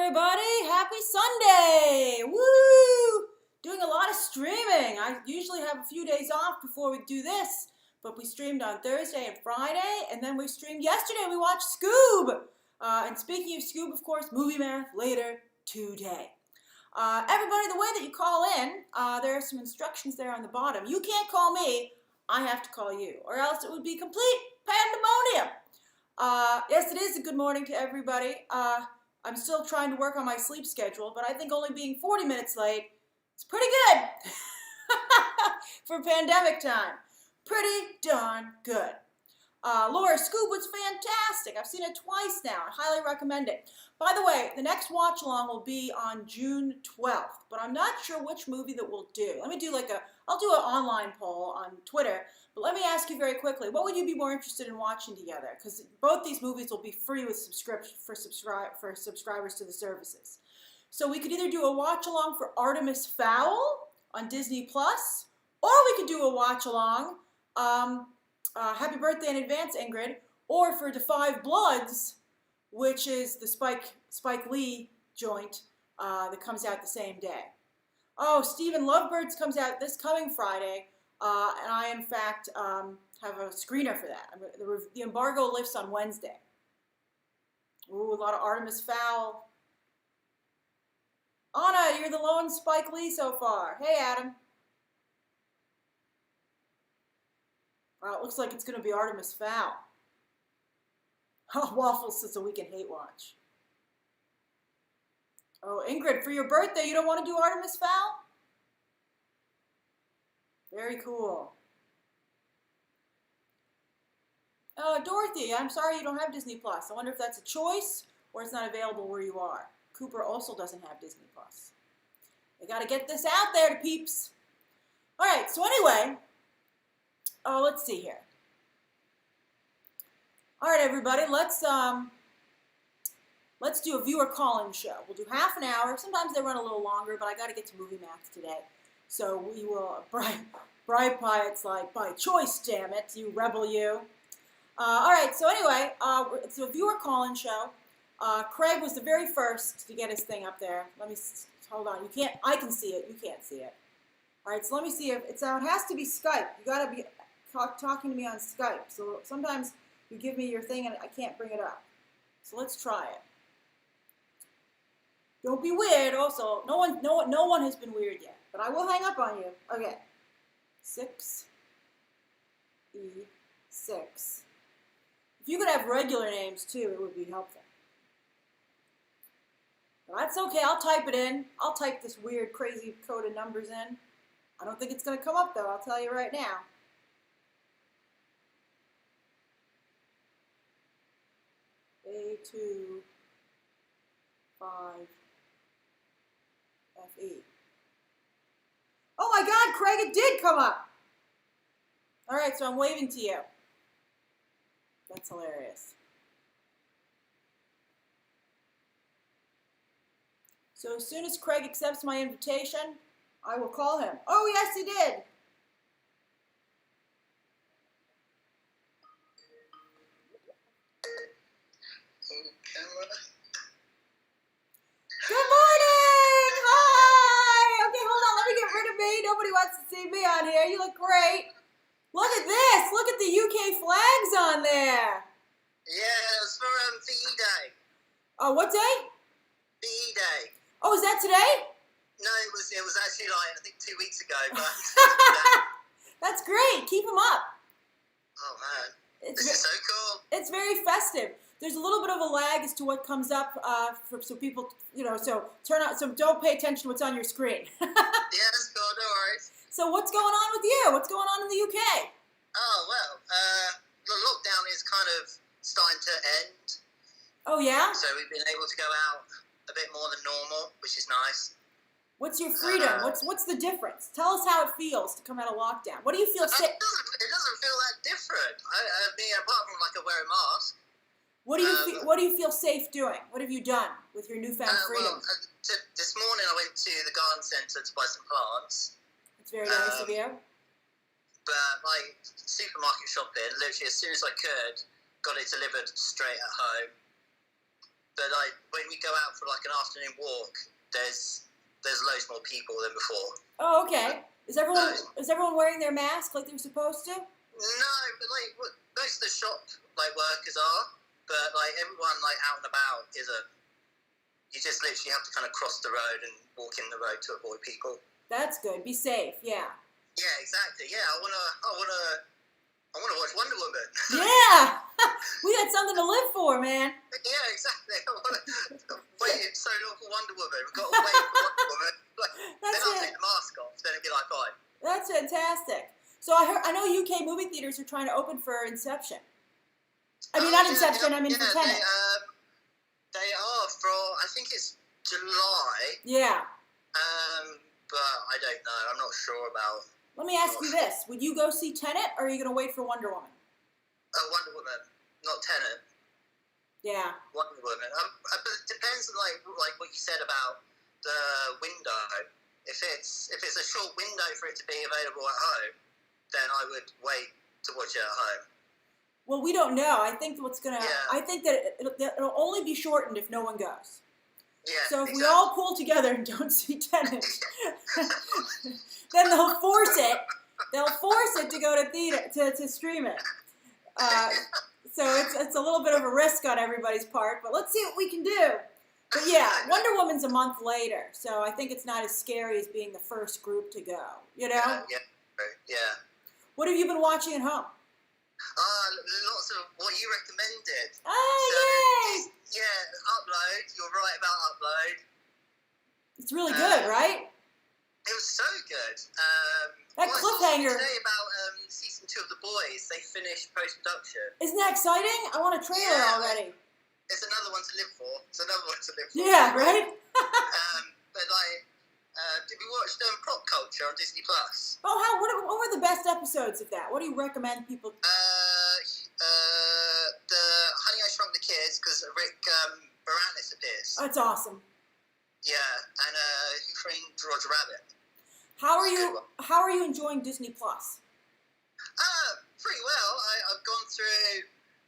everybody. Happy Sunday. Woo! Doing a lot of streaming. I usually have a few days off before we do this, but we streamed on Thursday and Friday, and then we streamed yesterday. We watched Scoob. And speaking of Scoob, of course, movie math later today. Everybody, the way that you call in, there are some instructions there on the bottom. You can't call me. I have to call you, or else it would be complete pandemonium. Yes, it is a good morning to everybody. I'm still trying to work on my sleep schedule, but I think only being 40 minutes late is pretty good for pandemic time. Pretty darn good. Laura, Scoob was fantastic. I've seen it twice now. I highly recommend it. By the way, the next watch along will be on June 12th, but I'm not sure which movie that we'll do. Let me do I'll do an online poll on Twitter, but let me ask you very quickly, what would you be more interested in watching together? Because both these movies will be free with for subscribers to the services. So we could either do a watch along for Artemis Fowl on Disney Plus, or we could do a watch along, happy birthday in advance, Ingrid, or for The Five Bloods, which is the Spike Lee joint that comes out the same day. Oh, Stephen Lovebirds comes out this coming Friday, and I, in fact, have a screener for that. The embargo lifts on Wednesday. Ooh, a lot of Artemis Fowl. Anna, you're the lone Spike Lee so far. Hey, Adam. It looks like it's going to be Artemis Fowl. Oh, Waffles says a Weekend Hate Watch. Oh, Ingrid, for your birthday, you don't want to do Artemis Fowl? Very cool. Dorothy, I'm sorry you don't have Disney Plus. I wonder if that's a choice or it's not available where you are. Cooper also doesn't have Disney Plus. They got to get this out there to peeps. All right, so anyway, let's see here. All right, everybody, let's do a viewer call-in show. We'll do half an hour. Sometimes they run a little longer, but I got to get to movie math today. So we will, Bright Pie, it's like, by choice, damn it, you rebel you. All right, so anyway, it's a viewer call-in show. Craig was the very first to get his thing up there. Let me, hold on, I can see it, you can't see it. All right, so let me see if, it has to be Skype. You got to be talking to me on Skype. So sometimes you give me your thing and I can't bring it up. So let's try it. Don't be weird also. No one has been weird yet. But I will hang up on you. Okay. 6E6. If you could have regular names too, it would be helpful. But that's okay. I'll type it in. I'll type this weird, crazy code of numbers in. I don't think it's going to come up though. I'll tell you right now. A2 5 FE. Oh my God, Craig, it did come up. All right, so I'm waving to you. That's hilarious. So as soon as Craig accepts my invitation, I will call him. Oh, yes, he did. Good morning! Hi! Okay, hold on. Let me get rid of me. Nobody wants to see me on here. You look great. Look at this. Look at the UK flags on there. Yeah, it's for VE Day. Oh, what day? VE Day. Oh, is that today? No, it was actually like, I think 2 weeks ago. But That's great. Keep them up. Oh, man. This is so cool. It's very festive. There's a little bit of a lag as to what comes up so people, so don't pay attention to what's on your screen. Yeah, that's cool, no worries. So what's going on with you? What's going on in the UK? Oh, well, the lockdown is kind of starting to end. Oh, yeah? So we've been able to go out a bit more than normal, which is nice. What's your freedom? What's the difference? Tell us how it feels to come out of lockdown. What do you feel safe? It doesn't feel that different. I mean, apart from like I wear a mask. What do you feel safe doing? What have you done with your newfound freedom? Well, this morning I went to the garden centre to buy some plants. It's very nice of you. But my supermarket shopping, literally as soon as I could, got it delivered straight at home. But like when we go out for like an afternoon walk, there's loads more people than before. Oh, okay. Is everyone wearing their mask like they're supposed to? No, but like most of the shop like workers are, but like everyone like out and about isn't. You just literally have to kind of cross the road and walk in the road to avoid people. That's good. Be safe. Yeah. Yeah, exactly. Yeah, I wanna watch Wonder Woman. Yeah. We got something to live for, man. Yeah, exactly. I waited so long for Wonder Woman. We've got to wait for Wonder Woman. Like, then I'll take the mask off. Then it'll be like fine. That's fantastic. So I know UK movie theaters are trying to open for Inception. I mean, not Inception. I mean for Tenet. They are for, I think it's July. Yeah. But I don't know. I'm not sure about. Let me ask you this: would you go see Tenet, or are you going to wait for Wonder Woman? Wonder Woman, not Tenet. Yeah. Wonder Woman. But it depends on like what you said about the window. If it's a short window for it to be available at home, then I would wait to watch it at home. Well, we don't know. I think I think that it'll only be shortened if no one goes. Yeah. So if we all pull together and don't see Tenet, then they'll force it. They'll force it to go to theater to stream it. So it's a little bit of a risk on everybody's part, but let's see what we can do. But yeah, Wonder Woman's a month later, so I think it's not as scary as being the first group to go. You know? Yeah. What have you been watching at home? Lots of what you recommended. Oh, yay! Yeah, Upload. You're right about Upload. It's really good, right? It was so good. That cliffhanger. I today about season 2 of The Boys. They finished post-production. Isn't that exciting? I want a trailer already. It's another one to live for. Yeah, right? But like, did we watch Prop Culture on Disney Plus? Oh, what were the best episodes of that? What do you recommend people? The Honey I Shrunk the Kids, because Rick Moranis appears. That's awesome. Yeah, and Who Framed Roger Rabbit. How are you enjoying Disney Plus? Pretty well. I've gone through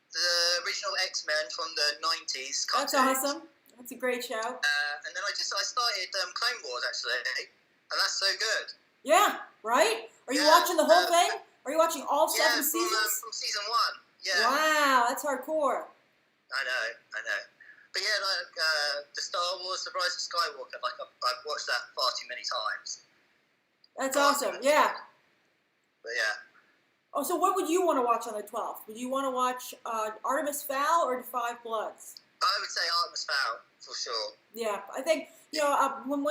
the original X-Men from the 90s. That's awesome. That's a great show. And then I started Clone Wars actually, and that's so good. Yeah, right? Are you watching the whole thing? Are you watching all 7 seasons? From season 1. Yeah. Wow, that's hardcore. I know. But yeah, like the Star Wars, The Rise of Skywalker, like I've watched that far too many times. That's awesome. Yeah. But yeah. Oh, so what would you want to watch on the 12th? Would you want to watch Artemis Fowl or Five Bloods? I would say Artemis Fowl for sure. Yeah, I think when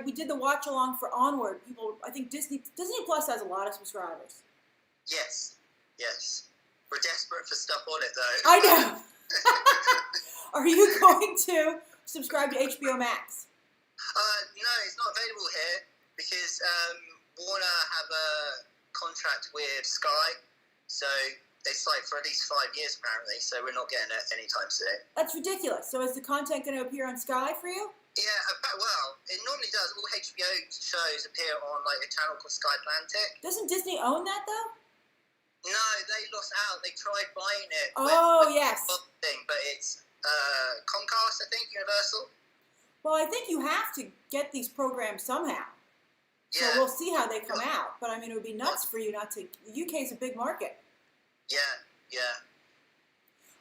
we did the watch along for Onward, I think Disney Plus has a lot of subscribers. Yes. We're desperate for stuff on it though. I know. Are you going to subscribe to HBO Max? No, it's not available here because Warner have a contract with Sky, so it's like for at least 5 years apparently. So we're not getting it anytime soon. That's ridiculous. So is the content going to appear on Sky for you? Yeah, well, it normally does. All HBO shows appear on like a channel called Sky Atlantic. Doesn't Disney own that though? No, they lost out. They tried buying it. Oh, yes. But it's Comcast, I think, Universal. Well, I think you have to get these programs somehow. So we'll see how they come out. But I mean, it would be nuts for you not to. The UK is a big market. Yeah.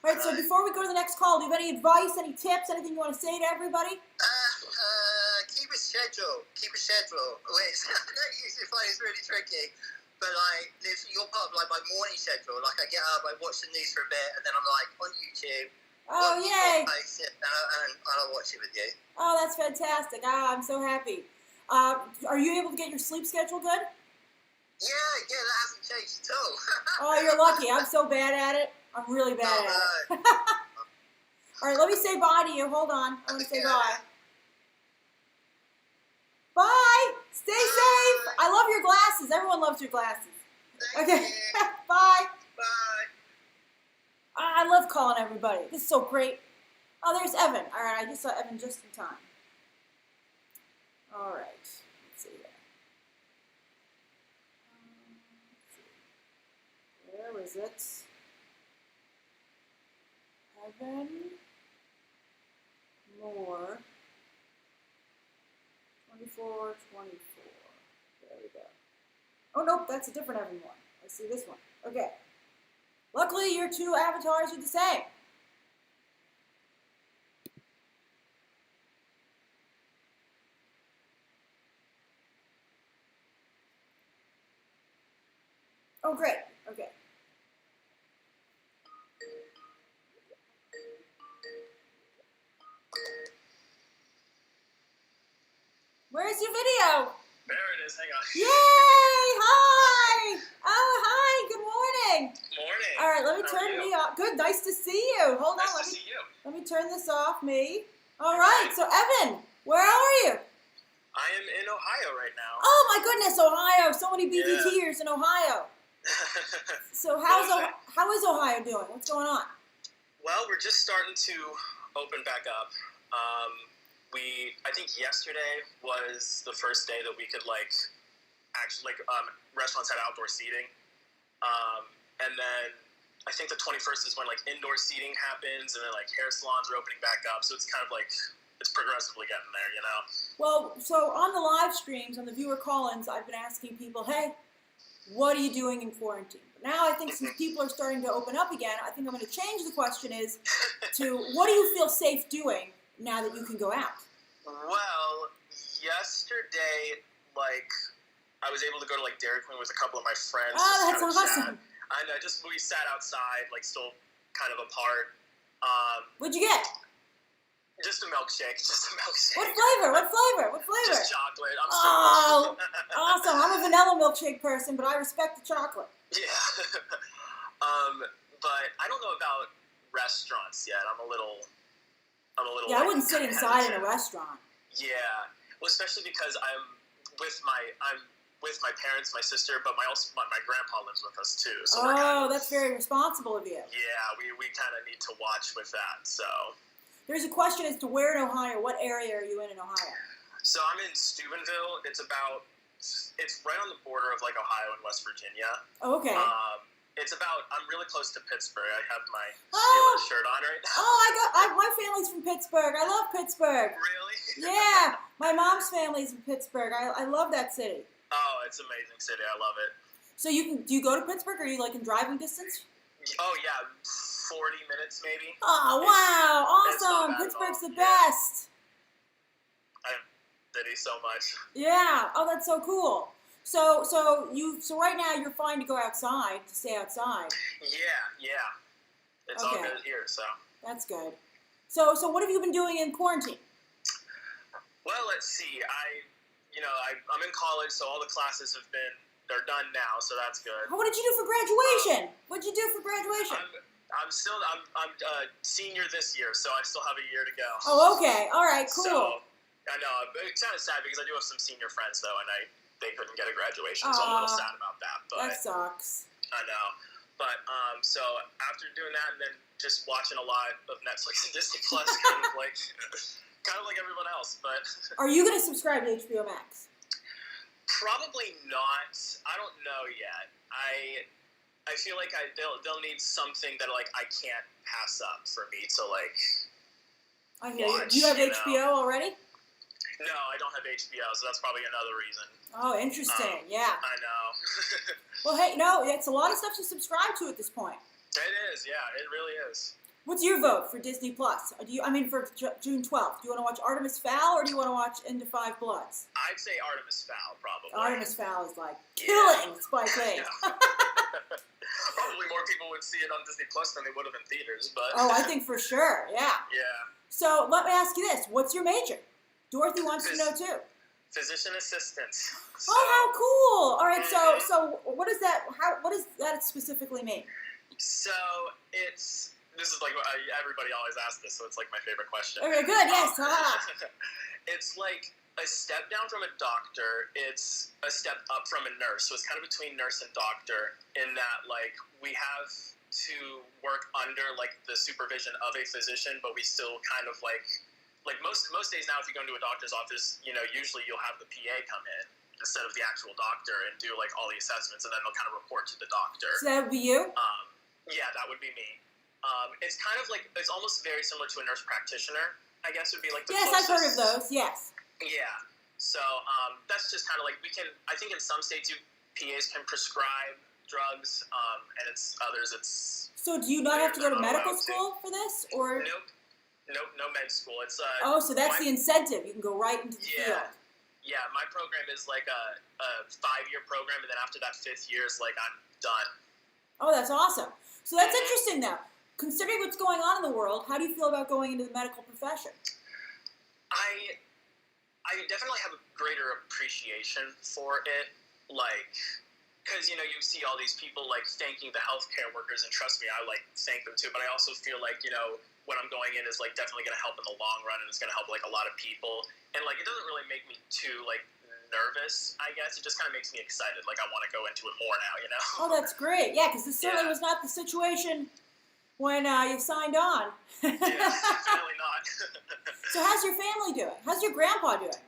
All right, so before we go to the next call, do you have any advice, any tips, anything you want to say to everybody? Keep a schedule. Which I don't usually find is really tricky. But like, literally, you're part of like my morning schedule. Like, I get up, I watch the news for a bit, and then I'm like on YouTube. Oh, yay! And I'll watch it with you. Oh, that's fantastic! I'm so happy. Are you able to get your sleep schedule good? Yeah, that hasn't changed at all. Oh, you're lucky. I'm so bad at it. I'm really bad at it. All right, let me say bye to you. Hold on. I want to say bye. Bye. Stay safe. I love your glasses. Everyone loves your glasses. Okay. Bye. Bye. I love calling everybody. This is so great. Oh, there's Evan. All right, I just saw Evan just in time. All right. Let's see there. Where is it? Evan. more. 24, 24. There we go. Oh, nope, that's a different Evan one. I see this one. Okay. Luckily, your two avatars are the same. Oh, great. Okay. Where's your video? There it is. Hang on. Yay! Hi! Oh, hi. Good morning. Morning. All right, let me How are turn you? me off. Good, nice to see you. Hold Nice on. to see you. Let me turn this off, me. All right, so Evan, where are you? I am in Ohio right now. Oh my goodness, Ohio! So many BBTers in Ohio. So how is Ohio doing? What's going on? Well, we're just starting to open back up. I think yesterday was the first day that we could restaurants had outdoor seating, and then I think the 21st is when indoor seating happens, and then hair salons are opening back up. So it's kind of it's progressively getting there, you know. Well, so on the live streams, on the viewer call-ins, I've been asking people, hey, what are you doing in quarantine? But now I think since people are starting to open up again, I think I'm going to change the question to what do you feel safe doing now that you can go out? Well, yesterday, I was able to go to Dairy Queen with a couple of my friends. Oh, that's awesome. And we sat outside, still kind of apart. What'd you get? Just a milkshake. What flavor? Just chocolate. Oh, awesome. I'm a vanilla milkshake person, but I respect the chocolate. Yeah. But I don't know about restaurants yet. I'm a little. Yeah, I wouldn't sit inside in a restaurant. Yeah. Well, especially because I'm with my parents, my sister, but my grandpa lives with us too. So that's very responsible of you. Yeah, we kind of need to watch with that. So there's a question as to where in Ohio. What area are you in Ohio? So I'm in Steubenville. It's right on the border of Ohio and West Virginia. Oh, okay. I'm really close to Pittsburgh. I have my Steelers shirt on right now. Oh, my family's from Pittsburgh. I love Pittsburgh. Really? Yeah, my mom's family's from Pittsburgh. I love that city. Oh, it's an amazing city. I love it. So do you go to Pittsburgh? Are you in driving distance? Oh yeah, 40 minutes maybe. Oh wow, awesome! Pittsburgh's the best. I love the city so much. Yeah. Oh, that's so cool. So right now you're fine to go outside, to stay outside. Yeah. It's all good here, so. That's good. So what have you been doing in quarantine? Well, let's see. I'm in college, so all the classes they're done now, so that's good. What did you do for graduation? What'd you do for graduation? I'm senior this year, so I still have a year to go. Oh, okay. All right, cool. So, I know. It's kind of sad because I do have some senior friends, though, and they couldn't get a graduation, so I'm a little sad about that. But that sucks. I know. But, so after doing that and then just watching a lot of Netflix and Disney Plus, kind of like everyone else, but... Are you going to subscribe to HBO Max? Probably not. I don't know yet. I feel like they'll need something that I can't pass up for me to I hear watch, you. Do you have HBO already? No, I don't have HBO, so that's probably another reason. Oh, interesting. Yeah. I know. Well, hey, no, it's a lot of stuff to subscribe to at this point. It is, yeah, it really is. What's your vote for Disney Plus? For June 12th? Do you want to watch Artemis Fowl or do you want to watch Into Five Bloods? I'd say Artemis Fowl, probably. Artemis Fowl is killing Spike Lee. Probably more people would see it on Disney Plus than they would have in theaters, but... Oh, I think for sure, yeah. Yeah. So let me ask you this: what's your major? Dorothy wants to know too. Physician assistant. So, oh, how cool! All right, so what does that specifically mean? So this is everybody always asks this, so it's my favorite question. Okay, good. Yes. It's a step down from a doctor. It's a step up from a nurse. So it's kind of between nurse and doctor in that we have to work under the supervision of a physician, but we still kind of most days now, if you go into a doctor's office, usually you'll have the PA come in instead of the actual doctor and do all the assessments, and then they'll kind of report to the doctor. So that would be you? Yeah, that would be me. It's kind of it's almost very similar to a nurse practitioner, I guess would be like the Yes, closest. I've heard of those. Yes. Yeah. So that's just kind of like I think in some states PAs can prescribe drugs, and it's others it's. So do you not have to go to not medical allowed to. school for this, or? Nope, no med school. It's Oh, so that's the incentive. You can go right into the field. Yeah, my program is like a 5-year program, and then after that 5th year is like I'm done. Oh, that's awesome. So that's interesting now. Considering what's going on in the world, how do you feel about going into the medical profession? I definitely have a greater appreciation for it, like, because, you see all these people, like, thanking the healthcare workers, and trust me, I, like, thank them too, but I also feel like, what I'm going in is, like, definitely going to help in the long run, and it's going to help, like, a lot of people, and, like, it doesn't really make me too, like, nervous, I guess. It just kind of makes me excited, like, I want to go into it more now, Oh, that's great. Yeah, because this certainly was not the situation when you signed on. Yeah, definitely not. So how's your family doing? How's your grandpa doing?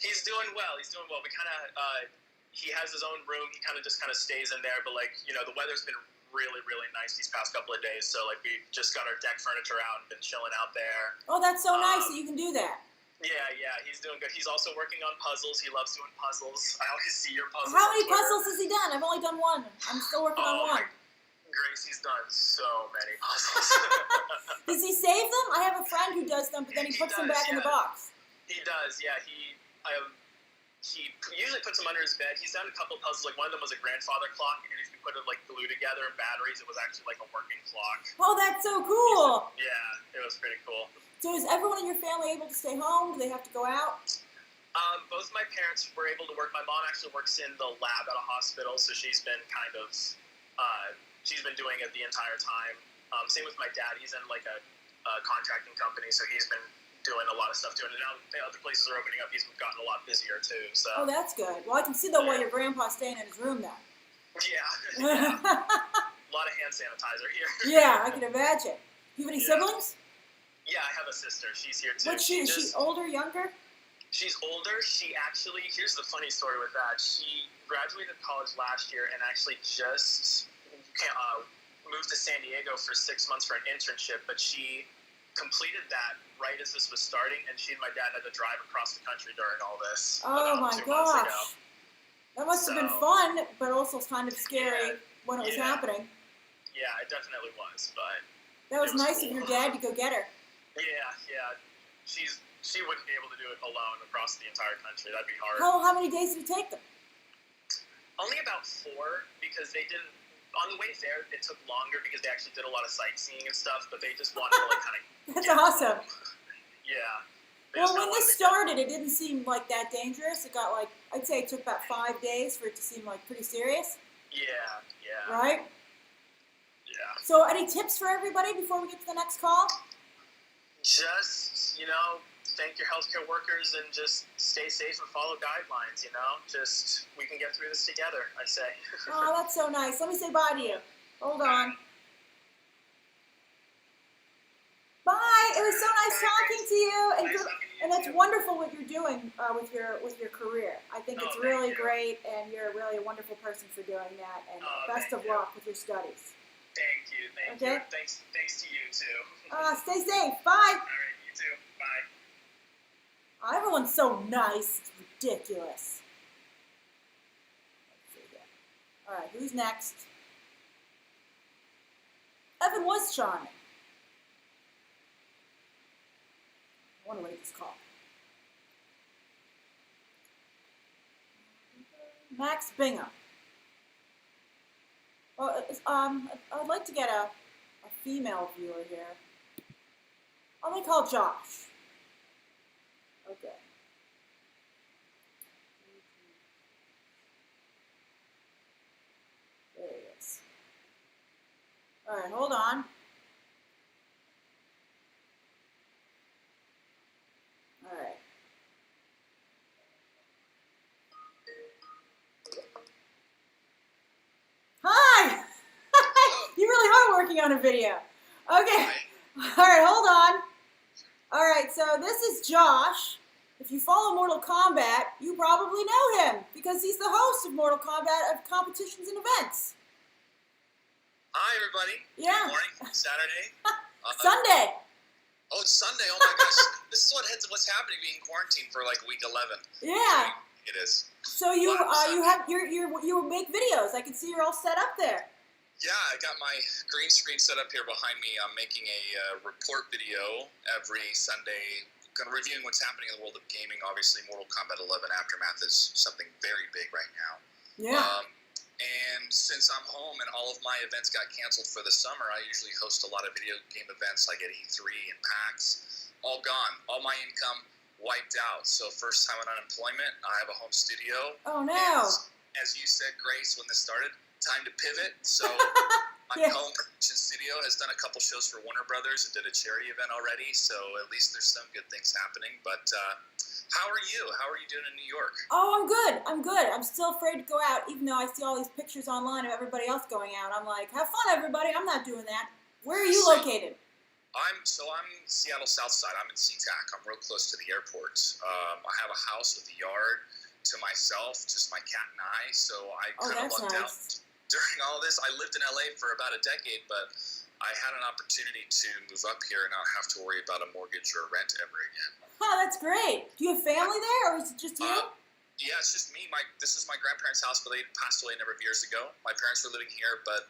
He's doing well. We kind of, he has his own room. He kind of just stays in there. But, like, the weather's been really, really nice these past couple of days. So, like, we just got our deck furniture out and been chilling out there. Oh, that's so nice that you can do that. Yeah, he's doing good. He's also working on puzzles. He loves doing puzzles. I always see your puzzles. How many puzzles has he done? I've only done one. I'm still working on one. Grace, he's done so many puzzles. Does he save them? I have a friend who does them, but then he puts them back in the box. He does, yeah. He usually puts them under his bed. He's done a couple of puzzles. Like, one of them was a grandfather clock, and if you put it, like, glue together and batteries, it was actually like a working clock. Oh, that's so cool. Yeah, it was pretty cool. So is everyone in your family able to stay home? Do they have to go out? Both my parents were able to work. My mom actually works in the lab at a hospital, so she's been kind of, she's been doing it the entire time. Same with my dad. He's in, like, a contracting company, so he's been doing a lot of stuff too. And now the other places are opening up. He's gotten a lot busier, too. So. Oh, that's good. Well, I can see, though, why your grandpa's staying in his room now. Yeah. A lot of hand sanitizer here. Yeah, I can imagine. Do you have any siblings? Yeah, I have a sister. She's here, too. What's she? Is she older, younger? She's older. She actually, here's the funny story with that. She graduated college last year and actually just moved to San Diego for 6 months for an internship, but she completed that right as this was starting, and she and my dad had to drive across the country during all this. Oh my gosh. That must have been fun, but also kind of scary when it was happening. Yeah, it definitely was, but... That was nice of your dad to go get her. Yeah. She wouldn't be able to do it alone across the entire country. That'd be hard. How many days did it take them? Only about 4, because they didn't... On the way there, it took longer because they actually did a lot of sightseeing and stuff, but they just wanted to, like, kind of... That's awesome. Yeah. Well, when this started, it didn't seem like that dangerous. It got, like, I'd say it took about 5 days for it to seem, like, pretty serious. Yeah. Right? Yeah. So, any tips for everybody before we get to the next call? Just, thank your healthcare workers and just stay safe and follow guidelines, Just, we can get through this together, I say. Oh, that's so nice. Let me say bye to you. Hold on. Bye. It was so nice talking to you, and it's wonderful what you're doing with your career. I think it's really great, and you're really a wonderful person for doing that. And best of luck with your studies. Thank you. Okay. Thanks to you too. Stay safe. Bye. All right, you too. Bye. Oh, everyone's so nice. It's ridiculous. Let's see here. All right, who's next? Evan was charming. I want to wait this call. Max Bingham. Well, I'd like to get a female viewer here. Let me call Josh. Okay. There he is. All right, hold on. All right. Hi! You really are working on a video. Okay. All right, hold on. All right, so this is Josh. If you follow Mortal Kombat, you probably know him because he's the host of Mortal Kombat of competitions and events. Hi, everybody. Yeah. Good morning. Saturday. Sunday. Oh, it's Sunday. Oh my gosh. This is what's happening being quarantined for like week 11. Yeah. It is. So you Wow, you have you make videos. I can see you're all set up there. Yeah, I got my green screen set up here behind me. I'm making a report video every Sunday, kind of reviewing what's happening in the world of gaming. Obviously, Mortal Kombat 11 Aftermath is something very big right now. Yeah. And since I'm home and all of my events got canceled for the summer, I usually host a lot of video game events like at E3 and PAX. All gone. All my income wiped out. So first time on unemployment, I have a home studio. Oh no. And as you said, Grace, when this started, time to pivot. So my home production studio has done a couple shows for Warner Brothers and did a charity event already. So at least there's some good things happening. But how are you? How are you doing in New York? Oh, I'm good. I'm good. I'm still afraid to go out, even though I see all these pictures online of everybody else going out. I'm like, have fun, everybody. I'm not doing that. Where are you located? I'm Seattle South Side. I'm in SeaTac. I'm real close to the airport. I have a house with a yard to myself, just my cat and I. So I kind of lucked out during all this. I lived in LA for about a decade, but I had an opportunity to move up here and not have to worry about a mortgage or rent ever again. Oh, that's great. Do you have family there, or is it just you? Yeah, it's just me. This is my grandparents' house, but they passed away a number of years ago. My parents were living here, but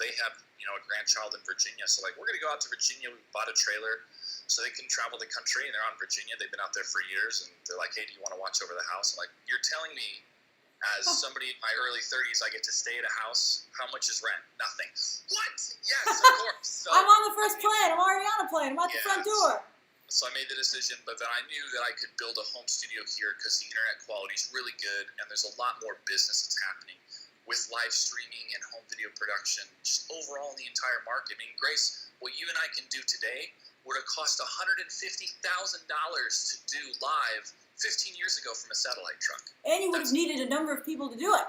they have a grandchild in Virginia. So we're gonna go out to Virginia. We bought a trailer so they can travel the country, and they're out in Virginia. They've been out there for years, and they're like, "Hey, do you want to watch over the house?" I'm like, "You're telling me, as somebody in my early 30s, I get to stay at a house? How much is rent? Nothing." What? Yes, of course. So, I'm on the first plane. I'm already on a plane. I'm at the front door. So I made the decision, but then I knew that I could build a home studio here because the internet quality is really good, and there's a lot more business that's happening with live streaming and home video production, just overall in the entire market. I mean, Grace, what you and I can do today would have cost $150,000 to do live 15 years ago from a satellite truck. And you would have needed a number of people to do it.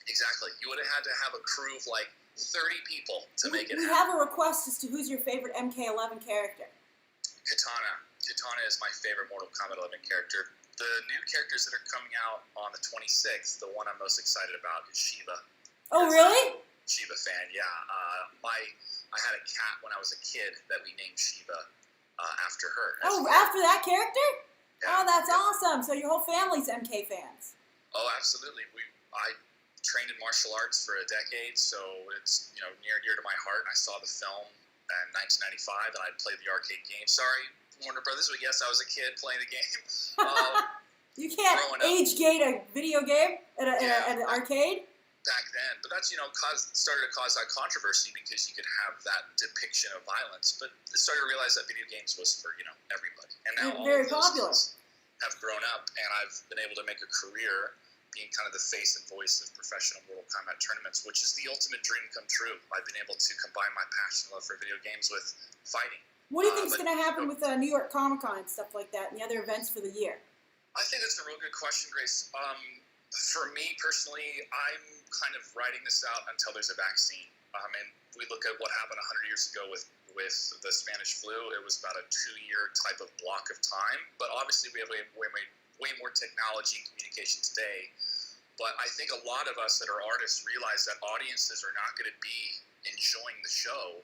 Exactly. You would have had to have a crew of like 30 people to make it happen. We have a request as to who's your favorite MK11 character. Katana is my favorite Mortal Kombat 11 character. The new characters that are coming out on the 26th, the one I'm most excited about is Shiva. Oh, really? Shiva fan, yeah. I had a cat when I was a kid that we named Shiva after her. Oh, after that character? Yeah. Oh, that's awesome. So your whole family's MK fans. Oh, absolutely. I trained in martial arts for a decade, so it's near and dear to my heart. And I saw the film in 1995, and I played the arcade game. Sorry, Warner Brothers, but yes, I was a kid playing the game. You can't age gate a video game at an arcade? Back then, but that's started to cause that controversy because you could have that depiction of violence. But I started to realize that video games was for everybody, and now all very of those popular. have grown up, and I've been able to make a career being kind of the face and voice of professional Mortal Kombat tournaments, which is the ultimate dream come true. I've been able to combine my passion and love for video games with fighting. What do you think is going to happen with New York Comic Con and stuff like that, and the other events for the year? I think that's a real good question, Grace. For me personally, I'm kind of writing this out until there's a vaccine. And we look at what happened 100 years ago with the Spanish flu. It was about a 2-year type of block of time. But obviously, we have way more technology and communication today. But I think a lot of us that are artists realize that audiences are not going to be enjoying the show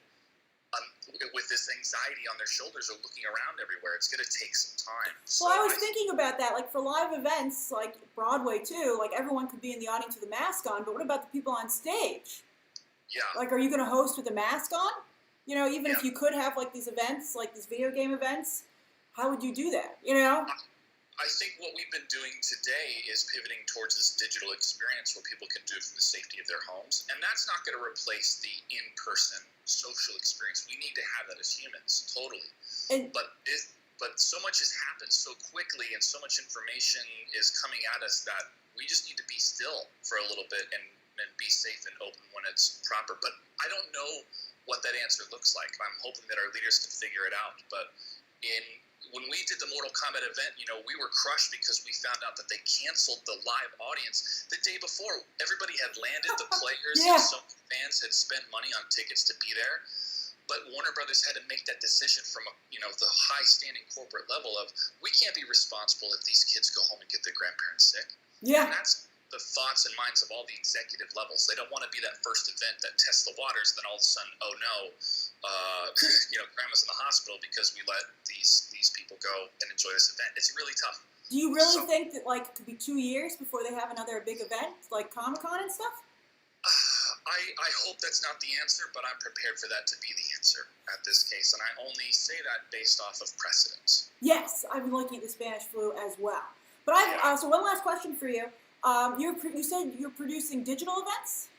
with this anxiety on their shoulders or looking around everywhere. It's going to take some time. Well, I was thinking about that. Like for live events, like Broadway too, like everyone could be in the audience with a mask on, but what about the people on stage? Yeah. Like, are you going to host with a mask on? Even if you could have like these events, like these video game events, how would you do that? I think what we've been doing today is pivoting towards this digital experience where people can do it from the safety of their homes. And that's not going to replace the in-person social experience. We need to have that as humans, totally. But so much has happened so quickly and so much information is coming at us that we just need to be still for a little bit and be safe and open when it's proper. But I don't know what that answer looks like. I'm hoping that our leaders can figure it out. But when we did the Mortal Kombat event, we were crushed because we found out that they canceled the live audience the day before. Everybody had landed, the players and some fans had spent money on tickets to be there. But Warner Brothers had to make that decision from the high-standing corporate level of, we can't be responsible if these kids go home and get their grandparents sick. Yeah. And that's the thoughts and minds of all the executive levels. They don't want to be that first event that tests the waters, then all of a sudden, oh no, grandma's in the hospital because we let these people go and enjoy this event. It's really tough. Do you really think that like it could be 2 years before they have another big event like Comic-Con and stuff? I hope that's not the answer, but I'm prepared for that to be the answer at this case, and I only say that based off of precedent. Yes, I've been looking at the Spanish flu as well. But so one last question for you. You said you're producing digital events?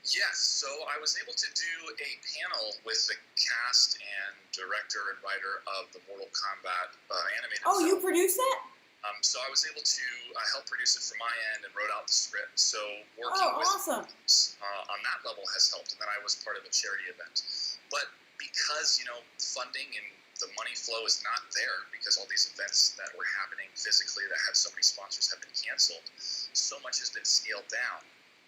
Yes, so I was able to do a panel with the cast and director and writer of the Mortal Kombat animated film. Oh, you produced it? So I was able to help produce it from my end and wrote out the script. So working awesome. On that level has helped. And then I was part of a charity event. But because, funding and the money flow is not there because all these events that were happening physically that had so many sponsors have been canceled, so much has been scaled down.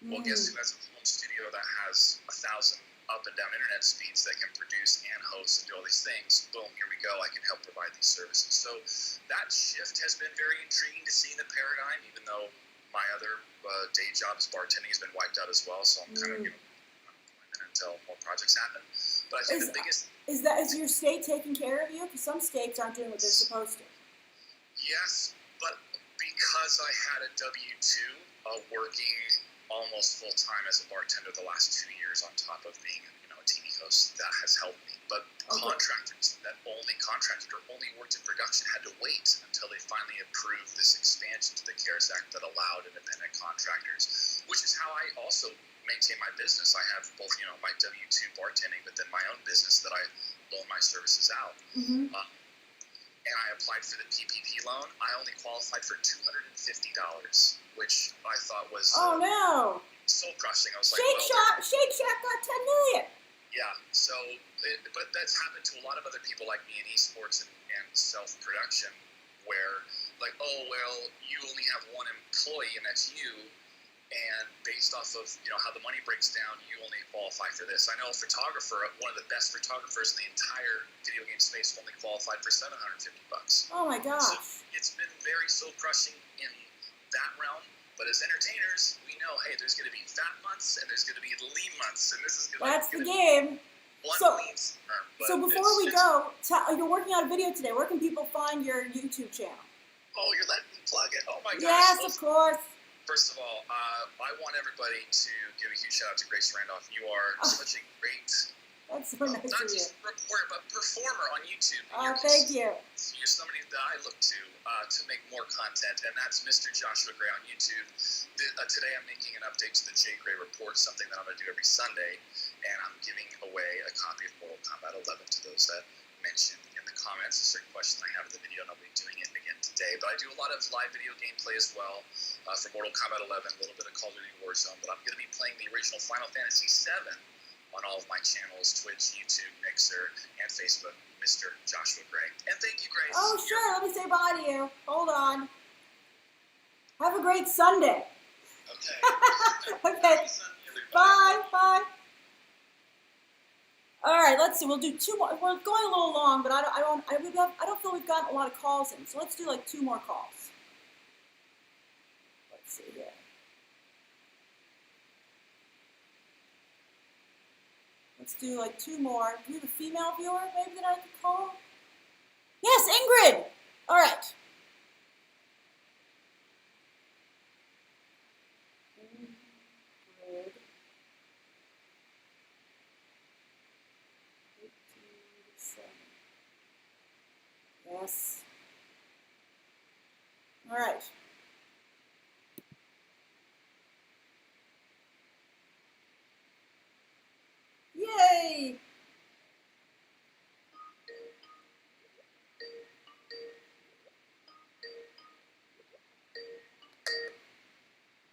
Well, guess who has a home studio that has 1,000 up and down internet speeds that can produce and host and do all these things? Boom, here we go. I can help provide these services. So that shift has been very intriguing to see in the paradigm, even though my other day job as bartending has been wiped out as well. So I'm kind of unemployment until more projects happen. But I think the biggest is your state taking care of you? Because some states aren't doing what they're supposed to. Yes, but because I had a W-2 working almost full-time as a bartender the last 2 years on top of being a TV host, that has helped me. But contractors that only worked in production had to wait until they finally approved this expansion to the CARES Act that allowed independent contractors, which is how I also maintain my business. I have both my W-2 bartending, but then my own business that I loan my services out. And I applied for the PPP loan. I only qualified for $250, which I thought was soul crushing. I was Shake Shack got $10 million. Yeah. So, but that's happened to a lot of other people like me in esports and self-production, where like, oh well, you only have one employee and that's you. And based off of how the money breaks down, you only qualify for this. I know a photographer, one of the best photographers in the entire video game space, only qualified for $750. Oh my gosh! So it's been very soul crushing in that realm. But as entertainers, we know, hey, there's going to be fat months and there's going to be lean months, and this is going to that's the game. So before we go, you're working on a video today. Where can people find your YouTube channel? Oh, you're letting me plug it. Oh my gosh! Yes, of course. First of all, I want everybody to give a huge shout out to Grace Randolph. You are such a great, that's so nice not of you. just reporter, but performer on YouTube. Oh, thank you. You're somebody that I look to make more content, and that's Mr. Joshua Gray on YouTube. Today I'm making an update to the Jay Gray Report, something that I'm going to do every Sunday, and I'm giving away a copy of Mortal Kombat 11 to those that mention in the comments a certain question I have in the video, and I'll be doing it again today. But I do a lot of live video gameplay as well for Mortal Kombat 11, a little bit of Call of Duty Warzone, but I'm going to be playing the original Final Fantasy VII on all of my channels, Twitch, YouTube, Mixer, and Facebook, Mr. Joshua Gray. And thank you, Grace. Oh, sure. Let me say bye to you. Hold on. Have a great Sunday. Okay. Okay. Bye. Bye. All right, let's see. We'll do 2 more. We're going a little long, but I don't feel we've gotten a lot of calls in. So let's do like 2 more calls. Let's see here. Let's do like 2 more. Do you have a female viewer maybe that I could call? Yes, Ingrid. All right. Ingrid. Yes. All right. Yay!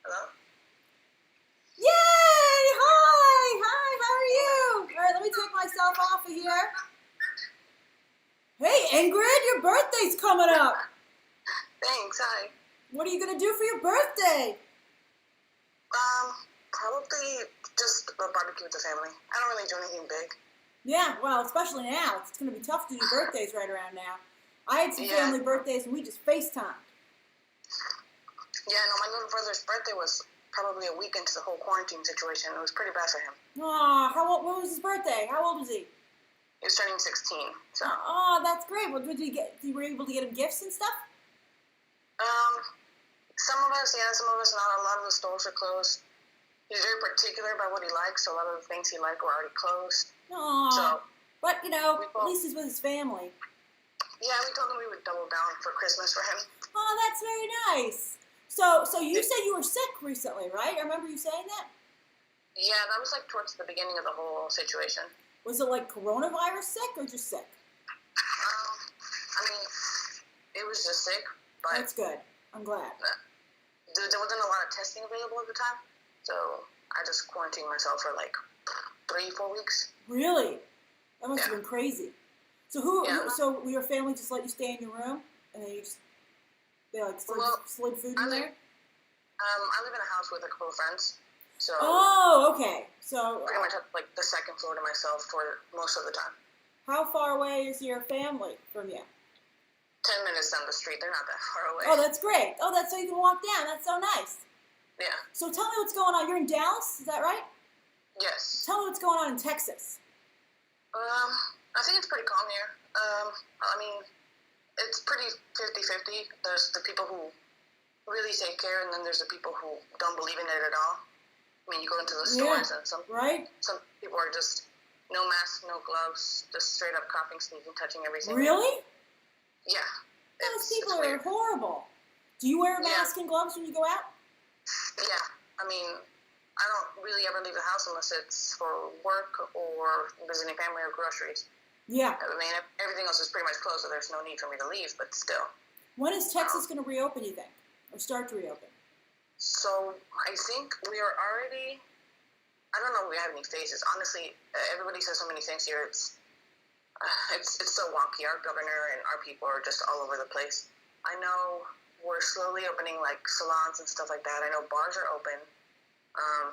Hello? Yay! Hi! How are you? All right, let me take myself off of here. Hey, Ingrid, your birthday's coming up. Thanks, hi. What are you going to do for your birthday? Probably just a barbecue with the family. I don't really do anything big. Yeah, well, especially now. It's going to be tough to do birthdays right around now. I had some family birthdays and we just FaceTimed. Yeah, no, my little brother's birthday was probably a week into the whole quarantine situation. It was pretty bad for him. Aw, how old? When was his birthday? How old was he? He was turning 16, so. Oh, that's great. Well, you were able to get him gifts and stuff? Some of us, yeah, some of us not. A lot of the stores are closed. He's very particular about what he likes, so a lot of the things he liked were already closed. Aw. So, But, at least he's with his family. yeah, we told him we would double down for Christmas for him. Oh, that's very nice. So you said you were sick recently, right? I remember you saying that? Yeah, that was like towards the beginning of the whole situation. Was it like coronavirus sick or just sick? I mean, it was just sick, but That's good. I'm glad. there wasn't a lot of testing available at the time, so I just quarantined myself for like 3-4 weeks. Really? That must have been crazy. So so your family just let you stay in your room, and then they slid food in there? I live in a house with a couple of friends, so Oh, okay. So pretty much have like the second floor to myself for most of the time. how far away is your family from you? 10 minutes down the street. They're not that far away. Oh, that's great. Oh, that's so you can walk down. That's so nice. Yeah. So tell me what's going on. You're in Dallas, is that right? Yes. Tell me what's going on in Texas. I think it's pretty calm here. I mean, it's pretty 50-50. There's the people who really take care, and then there's the people who don't believe in it at all. I mean, you go into the stores, and some people are just no mask, no gloves, just straight up coughing, sneezing, touching everything. Really? Yeah. Those people are horrible. Do you wear a mask and gloves when you go out? Yeah. I mean, I don't really ever leave the house unless it's for work or visiting family or groceries. Yeah. I mean, everything else is pretty much closed, so there's no need for me to leave, but still. When is Texas going to reopen, you think? Or start to reopen? So, I think we are already, I don't know if we have any phases. Honestly, everybody says so many things here. It's so wonky. Our governor and our people are just all over the place. I know we're slowly opening, like, salons and stuff like that. I know bars are open.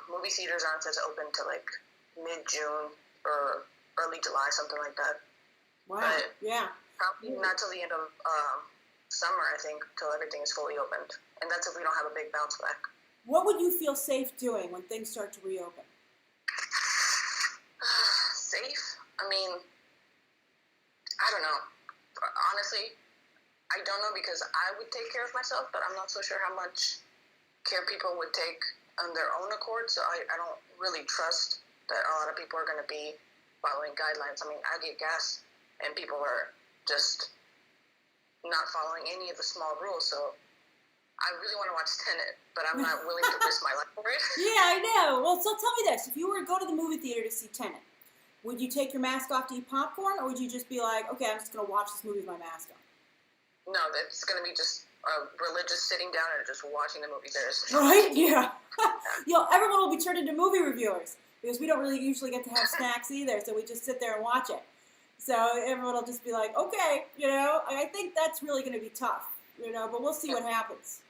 Movie theaters aren't supposed to open till, like, mid-June or early July, something like that. Wow, but yeah. Probably not till the end of summer, I think, till everything is fully opened. And that's if we don't have a big bounce back. What would you feel safe doing when things start to reopen? Safe? I mean, I don't know. Honestly, I don't know because I would take care of myself, but I'm not so sure how much care people would take on their own accord. So I don't really trust that a lot of people are going to be following guidelines. I mean, I get gas, and people are just not following any of the small rules. So I really want to watch Tenet, but I'm not willing to risk my life for it. Yeah, I know. Well, so tell me this. If you were to go to the movie theater to see Tenet, would you take your mask off to eat popcorn, or would you just be like, okay, I'm just going to watch this movie with my mask on? No, that's going to be just religious sitting down and just watching the movie. Right? Yeah. Everyone will be turned into movie reviewers because we don't really usually get to have snacks either, so we just sit there and watch it. So everyone will just be like, okay, I think that's really going to be tough, but we'll see what happens.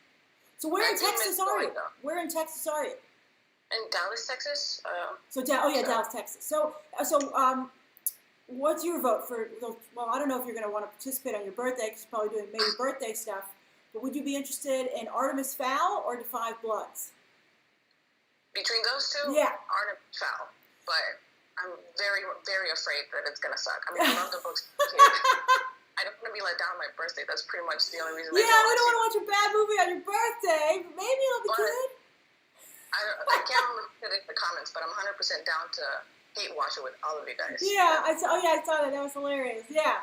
So where in Texas are you? Where in Texas are you? In Dallas, Texas. Dallas, Texas. So, what's your vote for? Well, I don't know if you're going to want to participate on your birthday because you're probably doing maybe birthday stuff. But would you be interested in Artemis Fowl or Defy Bloods? Between those two, yeah, Artemis Fowl. But I'm very, very afraid that it's going to suck. I mean, I love the books. I don't want to be let down on my birthday. That's pretty much the only reason. Yeah, we don't want to watch a bad movie on your birthday. Maybe it'll be good. I can't remember the comments, but I'm 100% down to hate watch it with all of you guys. Yeah, I saw that. That was hilarious. Yeah.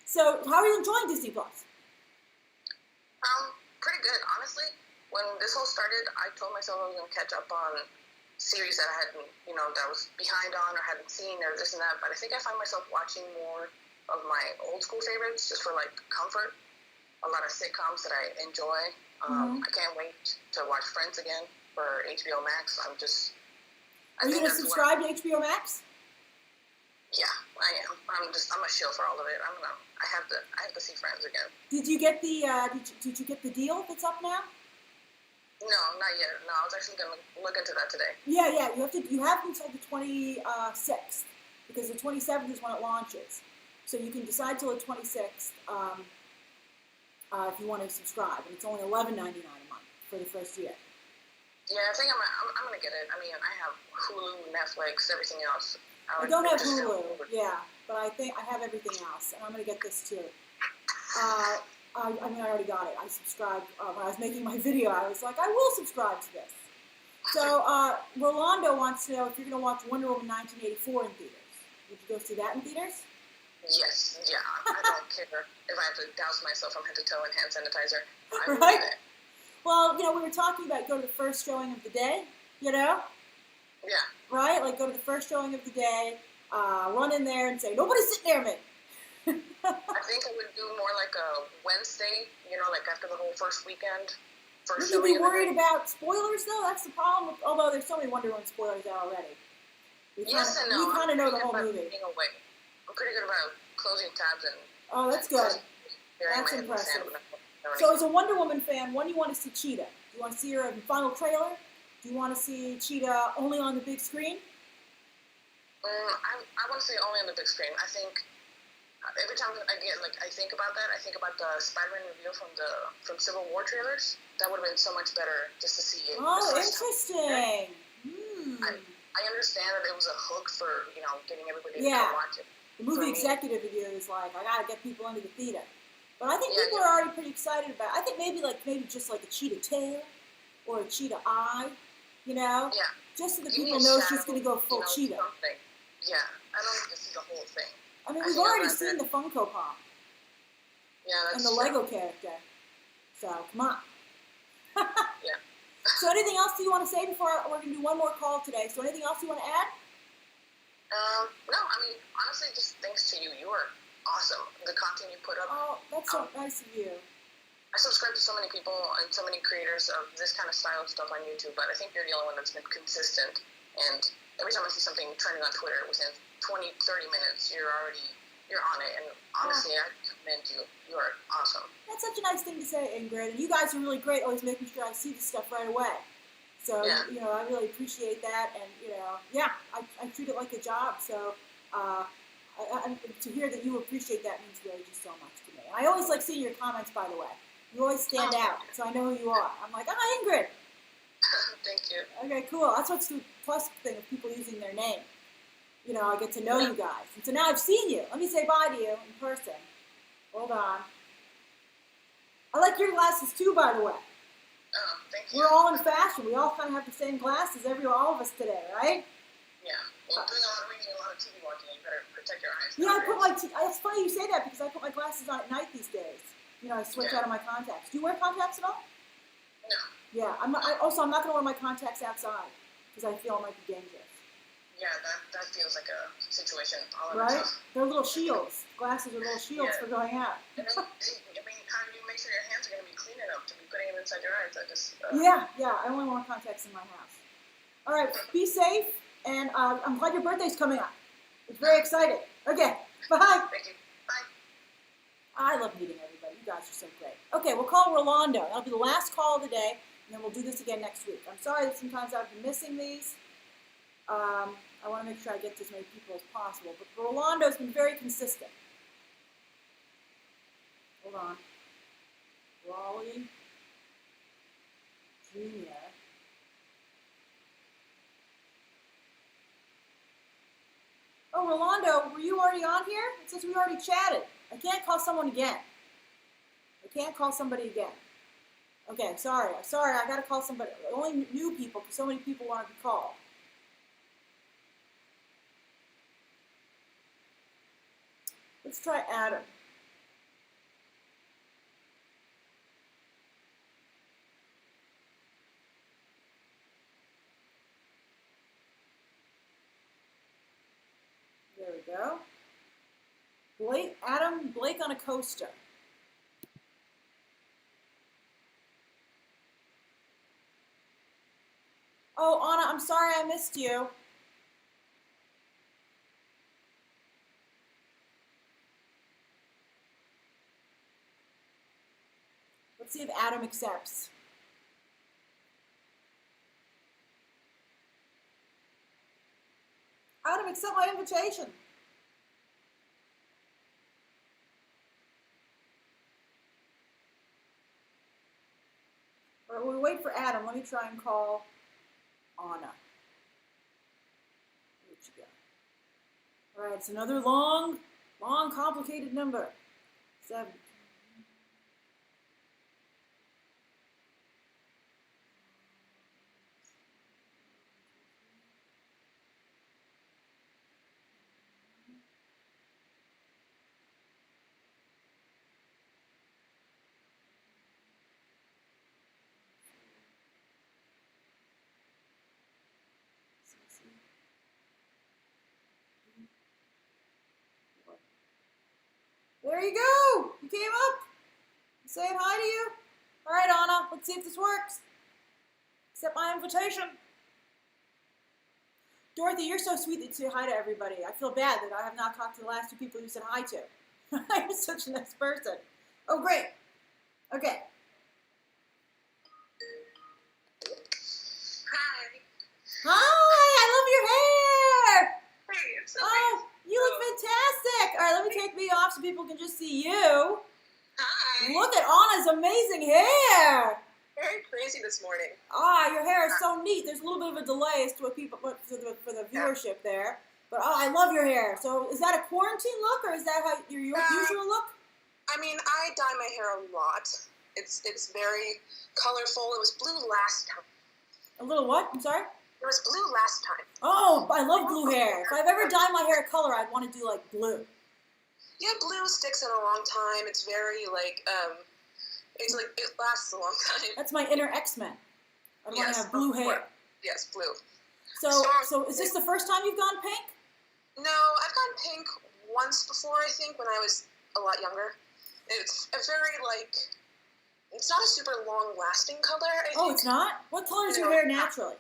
So, how are you enjoying Disney Plus? Pretty good, honestly. When this whole started, I told myself I was going to catch up on series that I hadn't, that I was behind on or hadn't seen or this and that. But I think I find myself watching more of my old school favorites just for like comfort. A lot of sitcoms that I enjoy. I can't wait to watch Friends again for HBO Max. Are you going to subscribe to HBO Max? Yeah, I am. I'm a shill for all of it. I have to see Friends again. Did you get the did you get the deal that's up now? No, not yet. No, I was actually going to look into that today. Yeah. You have until the 26th because the 27th is when it launches. So you can decide till the 26th if you want to subscribe, and it's only $11.99 a month for the first year. Yeah, I think I'm gonna get it. I mean, I have Hulu, Netflix, everything else. I don't have Hulu, yeah, but I think I have everything else, and I'm going to get this too. I mean, I already got it. I subscribed when I was making my video. I was like, I will subscribe to this. So Rolando wants to know if you're going to watch Wonder Woman 1984 in theaters. Would you go see that in theaters? Yes, yeah. I don't care if I have to douse myself from head to toe in hand sanitizer. I will Right? do it. Well, we were talking about go to the first showing of the day, Yeah. right? Like go to the first showing of the day, run in there and say, nobody sit near me. I think I would do more like a Wednesday, like after the whole first weekend. Would you be worried about spoilers, though? That's the problem. Although there's so many Wonder Woman spoilers out already. Yes and no. We kind of know the whole movie. Away. I'm pretty good about closing tabs and. Oh, that's good. That's impressive. So, as a Wonder Woman fan, when do you want to see Cheetah? Do you want to see her in the final trailer? Do you want to see Cheetah only on the big screen? I want to see only on the big screen. I think every time I think about that, I think about the Spider-Man reveal from Civil War trailers. That would have been so much better just to see it. Oh, interesting. I understand that it was a hook for getting everybody to watch it. The movie executive review is like, I gotta get people into the theater. But I think people are already pretty excited about it. I think maybe just like a cheetah tail or a cheetah eye, Yeah. just so that people know she's gonna go full cheetah. Something. Yeah, I don't need to see the whole thing. I mean, we've already seen the Funko Pop. Yeah, that's and the Lego character. So come on. Yeah. So anything else you want to say before we're gonna do one more call today? So anything else you want to add? No, I mean, honestly, just thanks to you. You are awesome. The content you put up. Oh, that's so nice of you. I subscribe to so many people and so many creators of this kind of style of stuff on YouTube, but I think you're the only one that's been consistent. And every time I see something trending on Twitter, within 20, 30 minutes, you're on it. And honestly, I commend you. You are awesome. That's such a nice thing to say, Ingrid. And you guys are really great, always making sure I see this stuff right away. So, I really appreciate that. And, I treat it like a job. So, to hear that you appreciate that means really just so much to me. And I always like seeing your comments, by the way. You always stand out, so I know who you are. I'm like, Ingrid. Thank you. Okay, cool. That's what's the plus thing of people using their name. I get to know you guys. And so now I've seen you. Let me say bye to you in person. Hold on. I like your glasses too, by the way. Oh, thank you. We're all in fashion. We all kind of have the same glasses, all of us today, right? Yeah. Well, doing a lot of reading, a lot of TV watching, you better protect your eyes. Yeah, it's funny you say that because I put my glasses on at night these days. I switch out of my contacts. Do you wear contacts at all? No. Yeah. I'm not going to wear my contacts outside because I feel it might be dangerous. Yeah, that feels like a situation all in right? itself. They're little shields. Glasses are little shields for going out. And then, how do you make sure your hands are going to be clean enough to be putting them inside your eyes? Yeah. I only wear contacts in my house. All right. Be safe, and I'm glad your birthday's coming up. It's very exciting. Okay. Bye. Thank you. Bye. I love meeting everybody. You guys are so great. Okay, we'll call Rolando. That'll be the last call of the day, and then we'll do this again next week. I'm sorry that sometimes I've been missing these. I want to make sure I get to as many people as possible. But Rolando's been very consistent. Hold on. Raleigh Jr. Oh, Rolando, were you already on here? It says we already chatted. I can't call someone again. I can't call somebody again. Okay, sorry. I got to call somebody. Only new people because so many people want to be called. Let's try Adam. There we go. Blake on a coaster. Oh, Anna, I'm sorry I missed you. Let's see if Adam accepts. Adam, accept my invitation. All While we wait for Adam, let me try and call Anna. Where'd she go? All right, it's another long, complicated number. 7. There you go. You came up. I'm saying hi to you. All right, Anna. Let's see if this works. Accept my invitation. Dorothy, you're so sweet that you say hi to everybody. I feel bad that I have not talked to the last 2 people you said hi to. I'm such a nice person. Oh, great. Okay. Hi. Hi. I love your hair. Hey, it's so Oh, you look fantastic. All right, let me take me off so people can just see you. Hi. Look at Anna's amazing hair. Very crazy this morning. Ah, your hair is so neat. There's a little bit of a delay as to what people for the viewership there. But oh, I love your hair. So is that a quarantine look or is that how your usual look? I mean, I dye my hair a lot. It's very colorful. It was blue last time. A little what? I'm sorry? It was blue last time. Oh, I love blue hair. If I've ever dyed my hair a color, I'd want to do like blue. Yeah, blue sticks in a long time. It's very it's like it lasts a long time. That's my inner X-Men. I want to have blue hair. Yes, blue. So is this the first time you've gone pink? No, I've gone pink once before, I think, when I was a lot younger. It's a very, it's not a super long-lasting color, I think. Oh, it's not? What color is your hair naturally?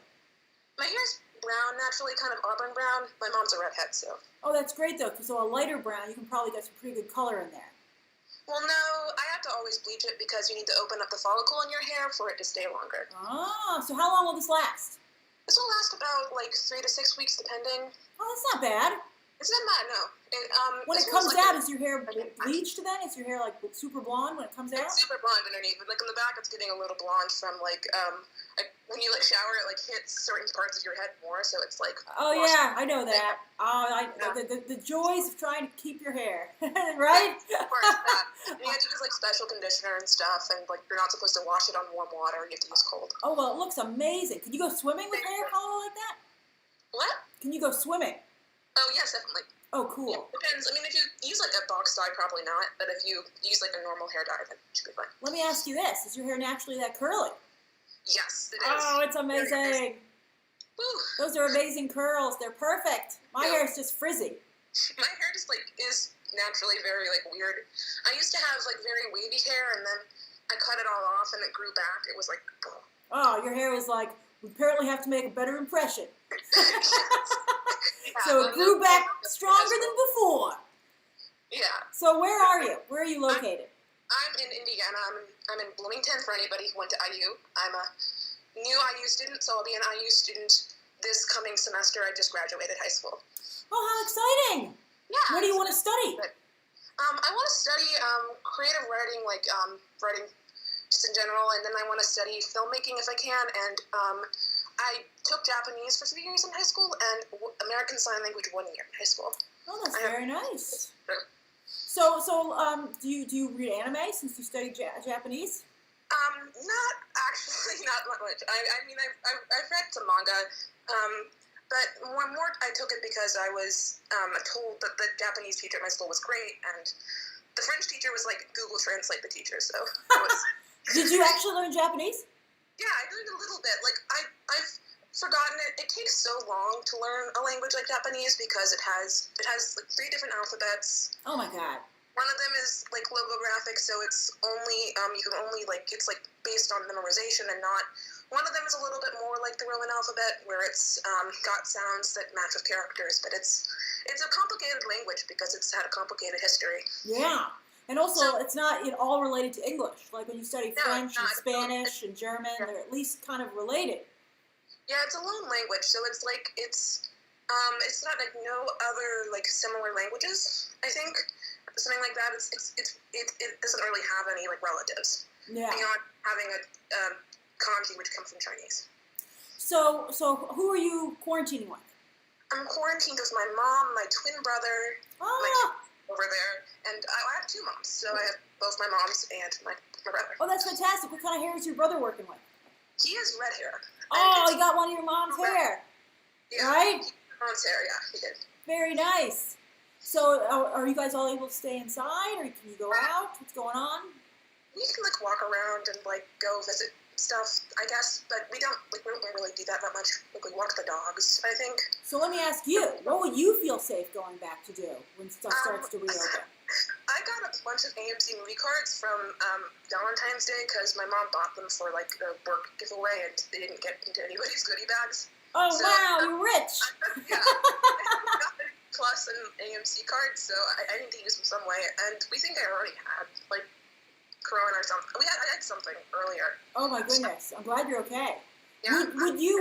My hair's brown, naturally, kind of auburn brown. My mom's a redhead, so. Oh, that's great, though, because so a lighter brown, you can probably get some pretty good color in there. Well, no, I have to always bleach it because you need to open up the follicle in your hair for it to stay longer. Ah, so how long will this last? This will last about, 3 to 6 weeks, depending. Oh, that's not bad. It's not bad, no. When it comes out, is your hair bleached then? Is your hair, super blonde when it comes out? It's super blonde underneath, but, in the back, it's getting a little blonde from, when you, shower, it, hits certain parts of your head more, so it's, Oh, yeah, I know that. The joys of trying to keep your hair, right? Of course, that. You have to use, special conditioner and stuff, and, you're not supposed to wash it on warm water. You have to use cold. Oh, well, it looks amazing. Can you go swimming with hair color like that? What? Can you go swimming? Oh, yes, definitely. Oh, cool. Yeah, depends. I mean, if you use, a box dye, probably not, but if you use, a normal hair dye, then it should be fine. Let me ask you this. Is your hair naturally that curly? Yes, it is. Oh, it's amazing. Those are amazing curls. They're perfect. My hair is just frizzy. My hair just, is naturally very, weird. I used to have, very wavy hair, and then I cut it all off, and it grew back. It was, Oh, your hair is we apparently have to make a better impression. Yeah, So it grew back stronger than before. Yeah. So where are you? Where are you located? I'm in Indiana. I'm in Bloomington for anybody who went to IU. I'm a new IU student, so I'll be an IU student this coming semester. I just graduated high school. Oh, how exciting! Yeah. What do you want to study? I want to study creative writing, writing just in general, and then I want to study filmmaking if I can. And I took Japanese for 3 years in high school and American Sign Language 1 year in high school. Oh, that's very nice. Sure. So, do you read anime since you study Japanese? Not actually, not much. I mean, I've read some manga, but more I took it because I was told that the Japanese teacher at my school was great, and the French teacher was Google Translate the teacher, so I was. Did you actually learn Japanese? Yeah, I learned a little bit. I've forgotten it. It takes so long to learn a language like Japanese because it has 3 different alphabets. Oh my god. One of them is logographic, so it's only you can only it's based on memorization and not. One of them is a little bit more like the Roman alphabet, where it's got sounds that match with characters, but it's a complicated language because it's had a complicated history. Yeah. And also, it's not all related to English. Like when you study French and Spanish and German, they're at least kind of related. Yeah, it's a lone language, so it's it's not no other similar languages. I think something like that. It doesn't really have any relatives. Yeah. Beyond having a kanji, which comes from Chinese. So who are you quarantining with? I'm quarantined with my mom, my twin brother, my Ah, kid over there, and I have two moms, so I have both my moms and my brother. oh, that's fantastic. What kind of hair is your brother working with? He has red hair. Oh, he got one of your mom's hair, Yeah, right? mom's hair, yeah, he did. Very nice. So are you guys all able to stay inside, or can you go out? What's going on? We can like walk around and like go visit stuff, I guess, but we don't really do that much. Like we walk the dogs, I think. So let me ask you, what would you feel safe going back to do when stuff starts to reopen? I got a bunch of AMC movie cards from Valentine's Day because my mom bought them for like the work giveaway, and they didn't get into anybody's goodie bags. Oh, So, wow, you're rich. Yeah, I got a Plus and AMC cards, so I need to use them some way. And we think I already had like Corona or something. I had something earlier. Oh my goodness, I'm glad you're okay. Yeah. Would you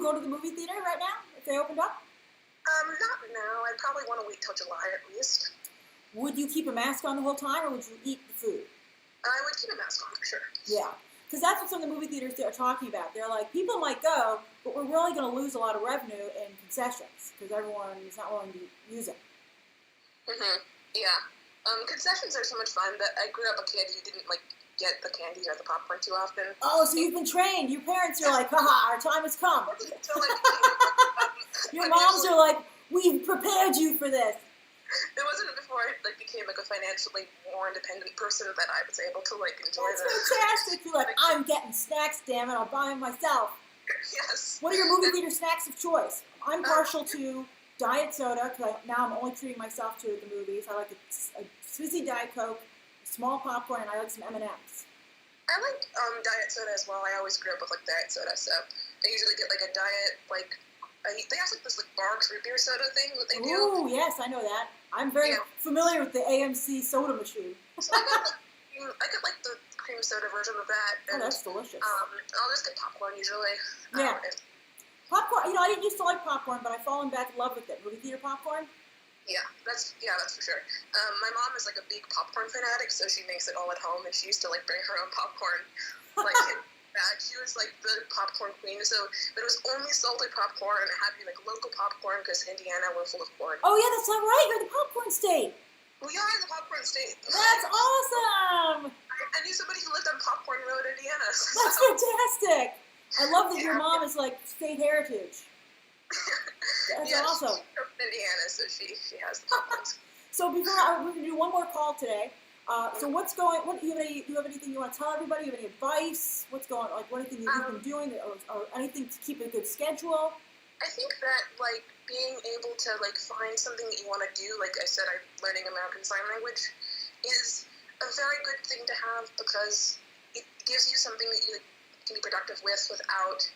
go to the movie theater right now if they opened up? Not now. I'd probably want to wait till July at least. Would you keep a mask on the whole time, or would you eat the food? I would keep a mask on for sure. Yeah, because that's what some of the movie theaters are talking about. They're like, people might go, but we're really going to lose a lot of revenue in concessions because everyone is not willing to use it. Yeah. Concessions are so much fun, but I grew up a kid who didn't like get the candy or the popcorn too often. Oh, so you've been trained. Your parents are like, haha, our time has come. Until I became, Your moms are like, we've prepared you for this. It wasn't before I like became like a financially more independent person that I was able to like enjoy That's this. fantastic. You're like, I'm getting snacks, damn it, I'll buy them myself. Yes. What are your movie theater snacks of choice? I'm partial to diet soda because now I'm only treating myself to the movies. I like a fizzy Diet Coke, a small popcorn, and I like some M&Ms. I like diet soda as well. I always grew up with like diet soda, so I usually get like a diet like they have like this like Barks root beer soda thing that they do. Ooh, yes, I know that. I'm very familiar with the AMC soda machine. So I get like the cream soda version of that. Oh, And, that's delicious. I'll just get popcorn usually. Yeah. Popcorn, I didn't used to like popcorn, but I've fallen back in love with it. Movie theater popcorn? Yeah, that's for sure. My mom is like a big popcorn fanatic, so she makes it all at home, and she used to like bring her own popcorn, like back. She was like the popcorn queen. So, but it was only salted popcorn, and it had to be like local popcorn because Indiana we're full of corn. Oh yeah, that's not right. You're the popcorn state. We are the popcorn state. That's awesome. I knew somebody who lived on Popcorn Road, Indiana. So. That's fantastic. I love that your mom is like state heritage. That's awesome. She's from Indiana, so she has the popcorns. So we're going to do one more call today. So what's going? Do you have anything you want to tell everybody? You have any advice? What's going? Like, what anything you've been doing, or anything to keep a good schedule? I think that like being able to like find something that you want to do, like I said, I'm learning American Sign Language, is a very good thing to have because it gives you something that you can be productive with without,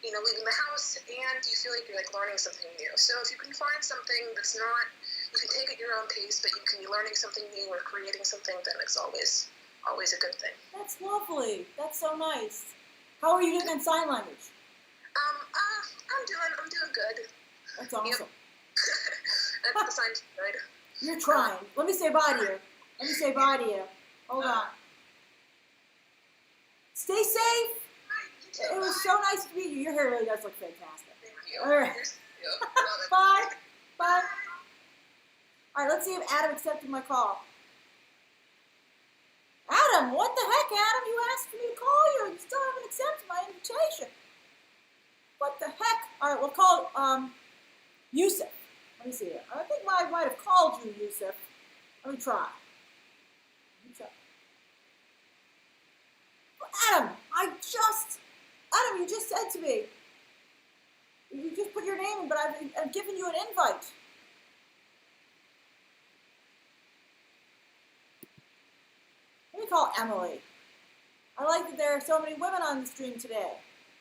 leaving the house, and you feel like you're like learning something new. So if you can find something that's not, you can take at your own pace, but you can be learning something new or creating something, then it's always a good thing. That's lovely. That's so nice. How are you doing in sign language? I'm doing good. That's awesome. Yep. That's the sign's good. You're trying. Let me say bye to you. Hold on. Stay safe. It was so nice to meet you. Your hair really does look fantastic. Thank you. All right. Bye. Bye. All right, let's see if Adam accepted my call. Adam, what the heck, Adam? You asked for me to call you, and you still haven't accepted my invitation. What the heck? All right, we'll call Yusuf. Let me see here. I think I might have called you, Yusuf. Let me try. Adam, you just said to me, you just put your name in, but I've given you an invite. Let me call Emily. I like that there are so many women on the stream today.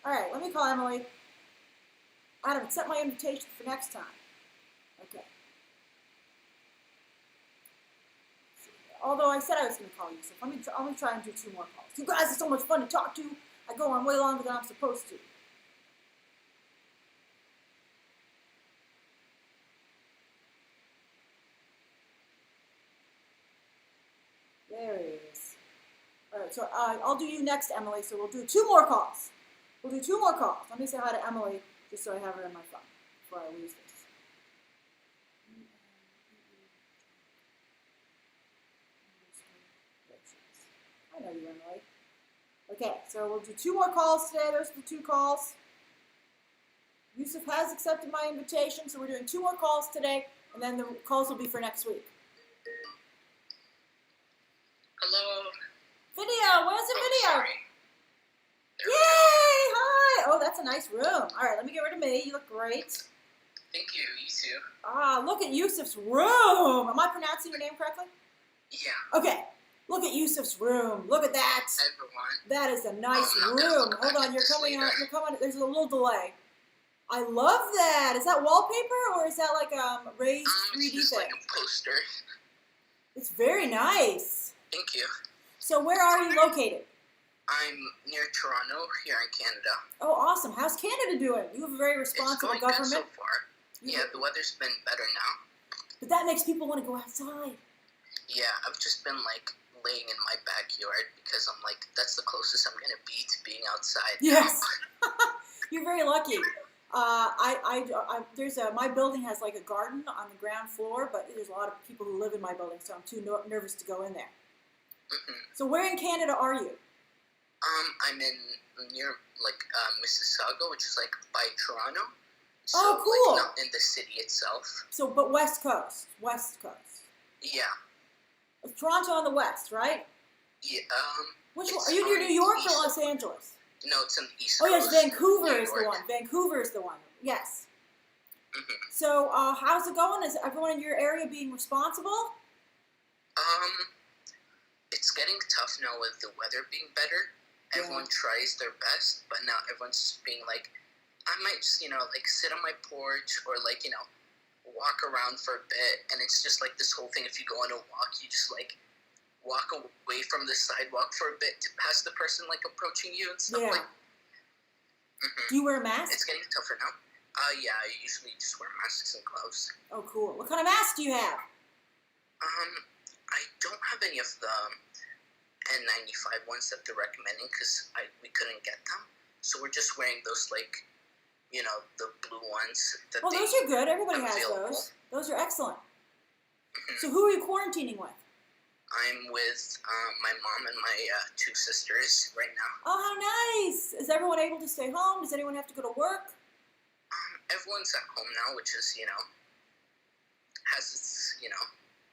All right, let me call Emily. Adam, accept my invitation for next time. Okay. Although I said I was going to call you, so let me try and do 2 more calls. You guys are so much fun to talk to. I go on way longer than I'm supposed to. There he is. All right. right, so I'll do you next, Emily. So we'll do 2 more calls. We'll do 2 more calls. Let me say hi to Emily, just so I have her in my phone before I lose this. I know you, Emily. Okay, so we'll do 2 more calls today. Those are the 2 calls. Yusuf has accepted my invitation, so we're doing 2 more calls today, and then the calls will be for next week. Hello. Video, where's the video? Sorry. Yay! Hi! Oh, that's a nice room. All right, let me get rid of me. You look great. Thank you. You too. Ah, look at Yusuf's room. Am I pronouncing your name correctly? Yeah. Okay. Look at Yusuf's room. Look at that. Everyone. That is a nice I'm not gonna room. look Hold back on, at you're this coming later. on. You're coming. There's a little delay. I love that. Is that wallpaper or is that like a raised It's 3D just thing? like a poster. It's very nice. Thank you. So where are you located? I'm near Toronto, here in Canada. Oh, awesome. How's Canada doing? You have a very It's responsible going government. good so far. Yeah, the weather's been better now. But that makes people want to go outside. Yeah, I've just been like laying in my backyard because I'm like, that's the closest I'm gonna be to being outside. Yes. You're very lucky. My building has like a garden on the ground floor, but there's a lot of people who live in my building, so I'm too nervous to go in there. Mm-hmm. So where in Canada are you? I'm near like Mississauga, which is like by Toronto. So, Oh, cool. Like, not in the city itself. So, but West Coast. Yeah. Toronto on the west, right? Yeah. Which It's one? Are you near on New York the or east. Los Angeles? No, it's on the East Oh, Coast. yes, Vancouver New is the York. one. Vancouver is the one. Yes. Mhm. So, how's it going? Is everyone in your area being responsible? It's getting tough now with the weather being better. Yeah. Everyone tries their best, but now everyone's just being like, I might just, like sit on my porch or like, walk around for a bit. And it's just like this whole thing. If you go on a walk, you just like walk away from the sidewalk for a bit to pass the person like approaching you and stuff Yeah. like. Mhm. Do you wear a mask? It's getting tougher now. Yeah, I usually just wear masks and gloves. Oh, cool. What kind of mask do you have? I don't have any of the N95 ones that they're recommending because we couldn't get them. So we're just wearing those like, the blue ones. That Well, those are good. Everybody has available. those. Those are excellent. Mhm. So who are you quarantining with? I'm with my mom and my 2 sisters right now. Oh, how nice. Is everyone able to stay home? Does anyone have to go to work? Everyone's at home now, which is, has its,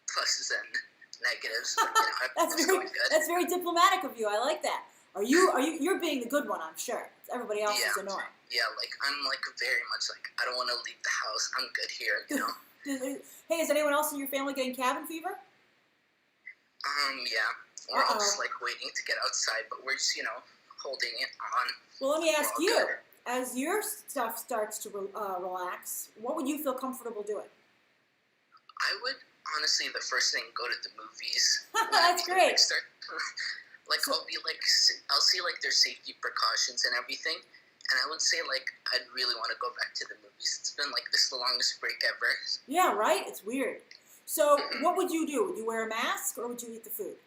pluses and negatives. But, everything's going good. That's very diplomatic of you. I like that. You're being the good one, I'm sure. Everybody else is annoying. Yeah, like, I'm, like, very much, like, I don't want to leave the house. I'm good here, Hey, is anyone else in your family getting cabin fever? Yeah. We're all Uh-oh. just, like, waiting to get outside, but we're just, holding it on. Well, let me ask We're all you. good. As your stuff starts to relax, what would you feel comfortable doing? I would, honestly, the first thing, go to the movies. That's great. Like, start, I'll see, like, their safety precautions and everything. And I would say, like, I'd really want to go back to the movies. It's been, like, this the longest break ever. Yeah, right? It's weird. So what would you do? Would you wear a mask or would you eat the food?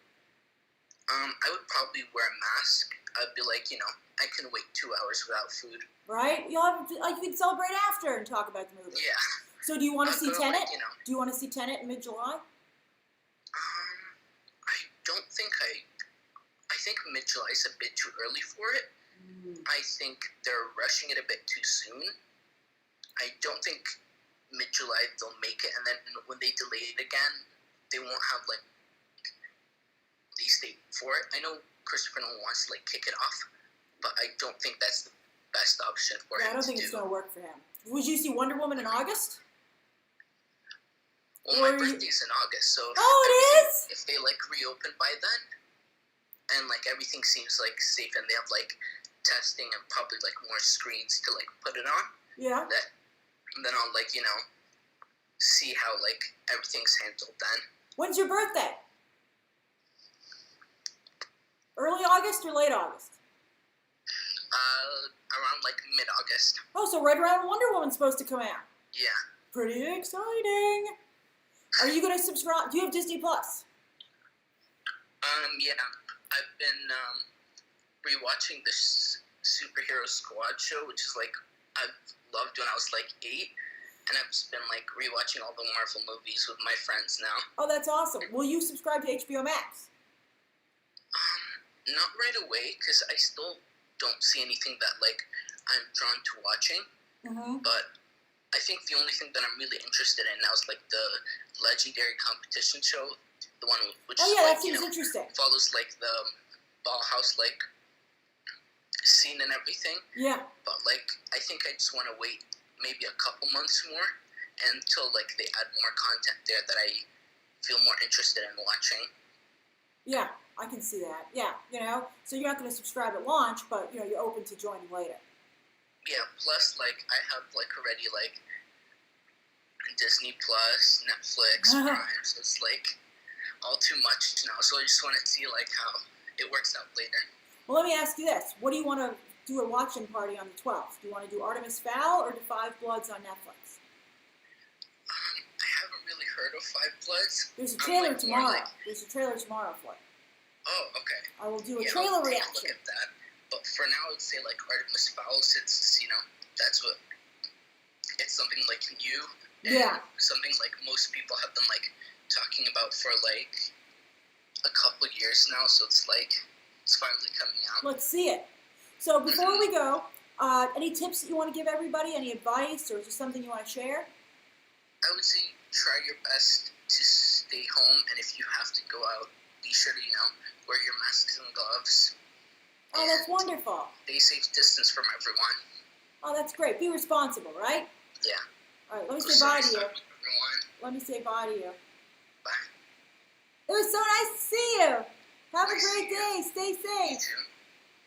I would probably wear a mask. I'd be like, I can wait 2 hours without food. Right? You can celebrate after and talk about the movie. Yeah. So do you want to I'd see go, Tenet? like, Do you want to see Tenet in mid-July? I don't think I think mid-July is a bit too early for it. I think they're rushing it a bit too soon. I don't think mid-July they'll make it, and then when they delay it again, they won't have like release date for it. I know Christopher Nolan wants to like kick it off, but I don't think that's the best option for him. I don't think it's going to work for him. Would you see Wonder Woman in August? Well, my birthday's in August, so if they like reopen by then, and like everything seems like safe, and they have like testing and probably like more screens to like put it on, Yeah. then I'll like see how like everything's handled then. When's your birthday? Early August or late August? Around like mid-August. Oh, so right around when Wonder Woman's supposed to come out. Yeah. Pretty exciting. Are you going to subscribe? Do you have Disney Plus? Yeah. I've been rewatching this Superhero Squad show, which is like I've loved when I was like 8, and I've just been like rewatching all the Marvel movies with my friends now. Oh, that's awesome. Will you subscribe to HBO Max? Not right away, because I still don't see anything that like I'm drawn to watching. Mm-hmm. But I think the only thing that I'm really interested in now is like the Legendary competition show, the one which Oh is, yeah, like, that seems interesting. follows like the ballhouse like scene and everything. Yeah. But like I think I just want to wait maybe a couple months more until like they add more content there that I feel more interested in watching. Yeah, I can see that. Yeah, so you're not going to subscribe at launch, but you're open to joining later. Yeah, plus like I have like already like Disney Plus, Netflix, Prime, so it's like all too much now. So I just want to see like how it works out later. Well, let me ask you this: what do you want to do a watching party on the 12th? Do you want to do Artemis Fowl or do Five Bloods on Netflix? I haven't really heard of Five Bloods. There's a trailer like, tomorrow. There's a trailer tomorrow for it. Oh, okay. I will do a Yeah, trailer I'll take a reaction. look at that. But for now, I would say like Artemis Fowl, since that's what it's something like new. And Yeah. something like most people have been like talking about for like a couple years now. So it's like it's finally coming out. Let's see it. So before we go, any tips that you want to give everybody? Any advice, or is there something you want to share? I would say try your best to stay home, and if you have to go out, be sure to wear your masks and gloves. Oh, that's wonderful. Stay safe distance from everyone. Oh, that's great. Be responsible, right? Yeah. All right, let me Go say bye to stay you. safe, everyone. Let me say bye to you. Bye. It was so nice to see you. Have a Nice to great see you. day. Stay You safe. too.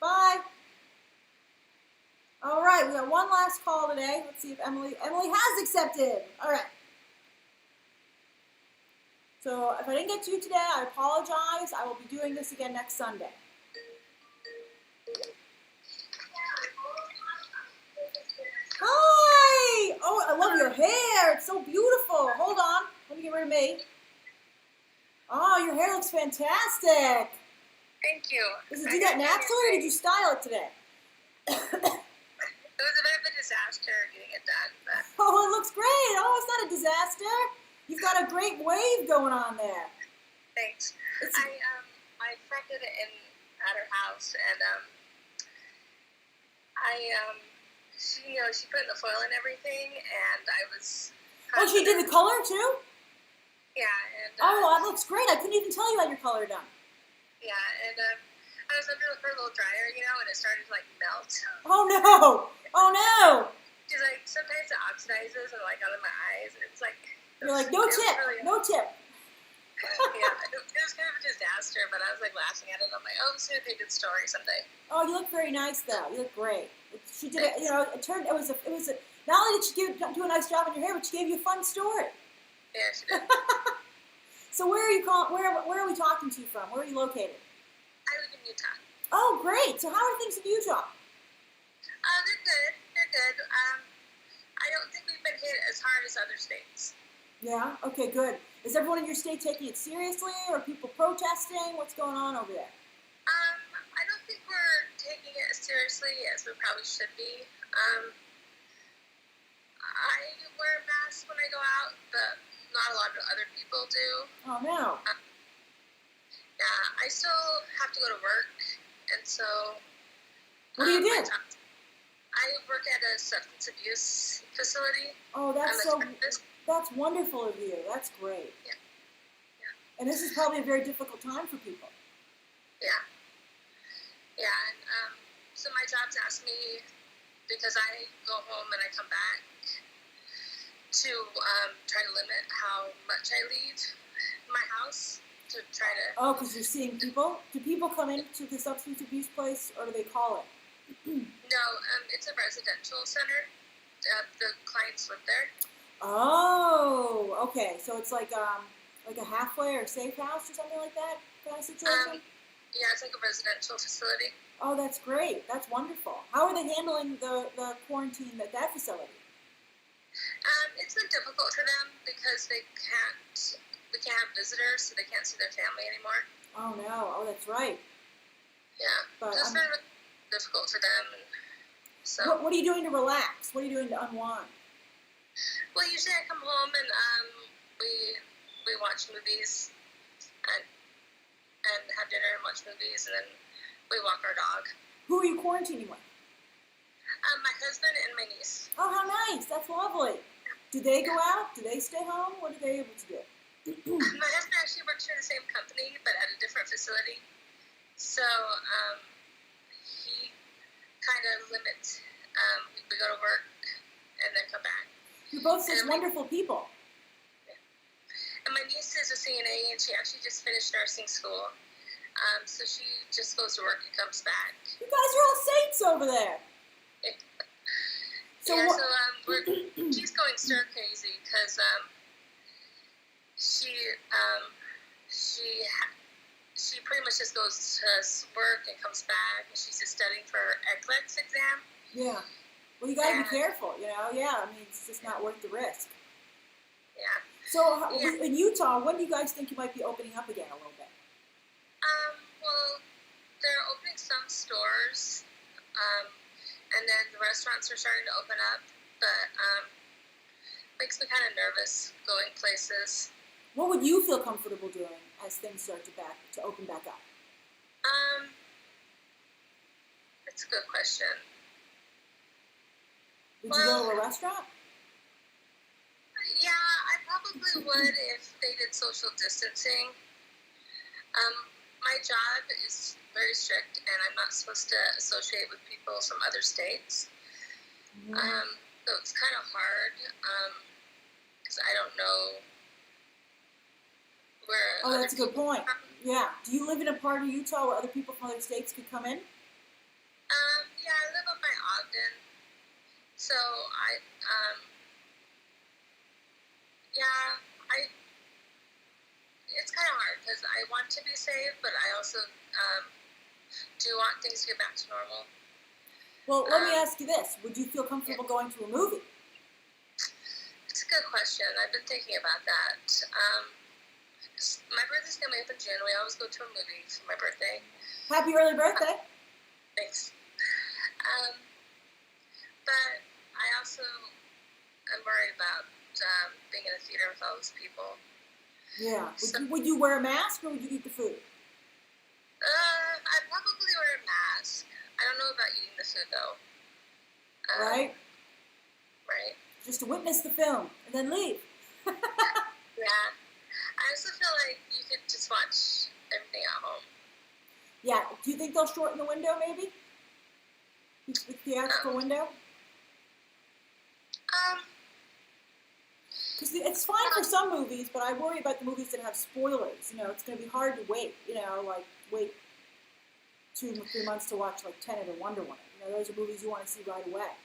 Bye. All right, we got one last call today. Let's see if Emily has accepted. All right. So if I didn't get to you today, I apologize. I will be doing this again next Sunday. Hi! Oh, I love your hair. It's so beautiful. Hold on. Let me get rid of me. Oh, your hair looks fantastic. Thank you. Did you do that naturally or did you style it today? It was a bit of a disaster getting it done, but Oh, it looks great. Oh, it's not a disaster. You've got a great wave going on there. thanks. It's, My friend did it at her house, and she put in the foil and everything, and I was. oh, she did the color too? Yeah, and Oh, that looks great. I couldn't even tell you had your color done. yeah, and I was under her little dryer, and it started to like melt. Oh no! Oh no! She's like, sometimes it oxidizes and like out of my eyes, and it's like. You're like, no it was tip, really- no tip. Yeah, it was kind of a disaster, but I was like laughing at it. I'm like, oh, this is gonna be a good story someday. Oh, you look very nice though. You look great. She did it. It was a. Not only did she do a nice job on your hair, but she gave you a fun story. Yeah, she did. So where are you Where are we talking to you from? Where are you located? I live in Utah. Oh, great. So how are things in Utah? They're good. They're good. I don't think we've been hit as hard as other states. Yeah. Okay. Good. Is everyone in your state taking it seriously, or are people protesting? What's going on over there? I don't think we're taking it as seriously as we probably should be. I wear a mask when I go out, but not a lot of other people do. Oh no. Yeah, I still have to go to work, and so. What do you do? I work at a substance abuse facility. Oh, that's I'm a so. therapist. That's wonderful of you. That's great. Yeah. And this is probably a very difficult time for people. Yeah. Yeah, and so my job's asked me, because I go home and I come back, to try to limit how much I leave my house, to try to. Oh, because you're seeing people? Do people come into the substance abuse place, or do they call it? No, it's a residential center. The clients live there. Oh, okay. So it's like a halfway or safe house or something like that kind of situation? Yeah, it's like a residential facility. Oh, that's great. That's wonderful. How are they handling the quarantine at that facility? It's been difficult for them because we can't have visitors, so they can't see their family anymore. Oh, no. Oh, that's right. Yeah. But It's been really difficult for them. And so. what are you doing to relax? What are you doing to unwind? Well, usually I come home and we watch movies and have dinner and watch movies, and then we walk our dog. Who are you quarantining with? My husband and my niece. Oh, how nice. That's lovely. Do they go out? Do they stay home? What are they able to do? My husband actually works for the same company, but at a different facility. So he kind of limits. We go to work and then come back. You're both such wonderful people. And my niece is a CNA, and she actually just finished nursing school. So she just goes to work and comes back. You guys are all saints over there. So yeah, she's going stir crazy because she pretty much just goes to work and comes back, and she's just studying for her NCLEX exam. Yeah. Well, you gotta be careful, you know. Yeah, I mean, it's just not worth the risk. Yeah. So in Utah, when do you guys think you might be opening up again a little bit? Well, they're opening some stores, and then the restaurants are starting to open up, but makes me kind of nervous going places. What would you feel comfortable doing as things start to open back up? That's a good question. Would you go to a restaurant? Yeah, I probably would if they did social distancing. My job is very strict, and I'm not supposed to associate with people from other states. So it's kind of hard because I don't know where. Oh, that's a good point. Yeah. Do you live in a part of Utah where other people from other states could come in? Yeah, I live up by Ogden, so it's kind of hard because I want to be safe, but I also do want things to get back to normal. Well, let me ask you this. Would you feel comfortable going to a movie? It's a good question. I've been thinking about that. My birthday's coming up in June. We always go to a movie for my birthday. Happy early birthday. Thanks. But I also am worried about being in a theater with all those people. Yeah. Would you wear a mask or would you eat the food? I'd probably wear a mask. I don't know about eating the food though. Right? Right. Just to witness the film and then leave. Yeah. I also feel like you could just watch everything at home. Yeah. Do you think they'll shorten the window maybe? The theatrical window? Because it's fine for some movies, but I worry about the movies that have spoilers. You know, it's going to be hard to wait. You know, like wait 2 or 3 months to watch like Tenet or Wonder Woman. You know, those are movies you want to see right away.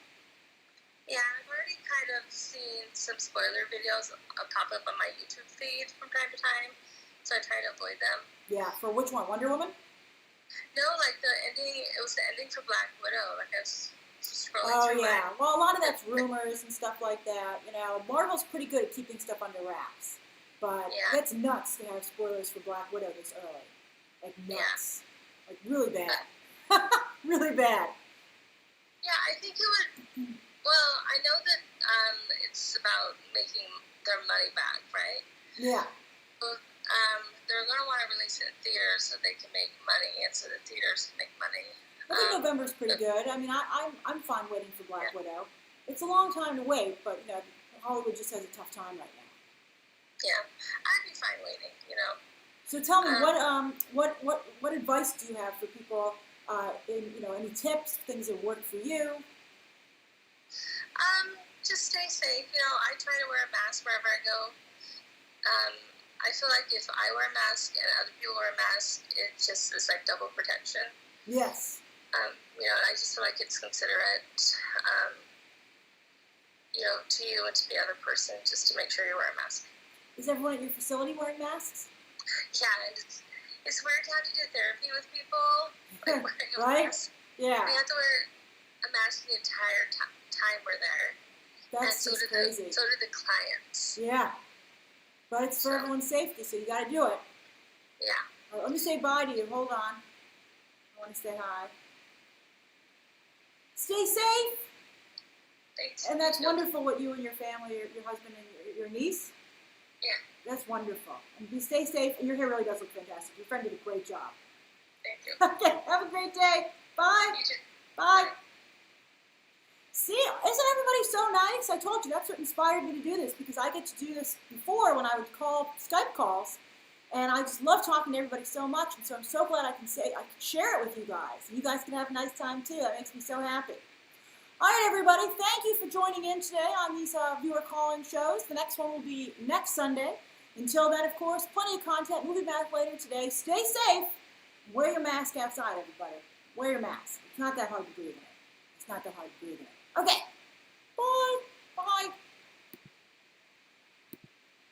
Yeah, I've already kind of seen some spoiler videos pop up on my YouTube feed from time to time, so I try to avoid them. Yeah, for which one? Wonder Woman? No, like the ending. It was the ending for Black Widow. Like I was scrolling through. Oh yeah. Well, a lot of that's rumors and stuff like that. You know, Marvel's pretty good at keeping stuff under wraps, but that's nuts to have spoilers for Black Widow this early. Like nuts. Yeah. Like really bad. Really bad. Yeah, I think it would. Well, I know that it's about making their money back, right? Yeah. Well, they're going to want to release it in theaters so they can make money, and so the theaters can make money. I think November's pretty good. I mean, I'm fine waiting for Black Widow. It's a long time to wait, but you know, Hollywood just has a tough time right now. Yeah, I'd be fine waiting. You know. So tell me, what advice do you have for people? Any tips, things that work for you? Just stay safe. You know, I try to wear a mask wherever I go. I feel like if I wear a mask and other people wear a mask, it just is like double protection. Yes. You know, and I just feel like it's considerate, to you and to the other person, just to make sure you wear a mask. Is everyone at your facility wearing masks? Yeah, and it's weird to have to do therapy with people. Like wearing a right? mask. Yeah. We have to wear a mask the entire time we're there. That's just crazy. So do the clients. Yeah. But it's for everyone's safety, so you got to do it. Yeah. All right, let me say bye to you. Hold on. want to say hi. Stay safe. Thanks. And that's wonderful what you and your family, your husband and your niece. Yeah. That's wonderful. And you stay safe. And your hair really does look fantastic. Your friend did a great job. Thank you. Okay. Have a great day. Bye. You too. Bye. See, isn't everybody so nice? I told you that's what inspired me to do this, because I get to do this before when I would call Skype calls, and I just love talking to everybody so much, and so I'm so glad I can share it with you guys. You guys can have a nice time too. That makes me so happy. All right, everybody, thank you for joining in today on these viewer call-in shows. The next one will be next Sunday. Until then, of course, plenty of content. We'll be back later today. Stay safe. Wear your mask outside, everybody. Wear your mask. It's not that hard to breathe in it. It's not that hard to breathe in it. Okay.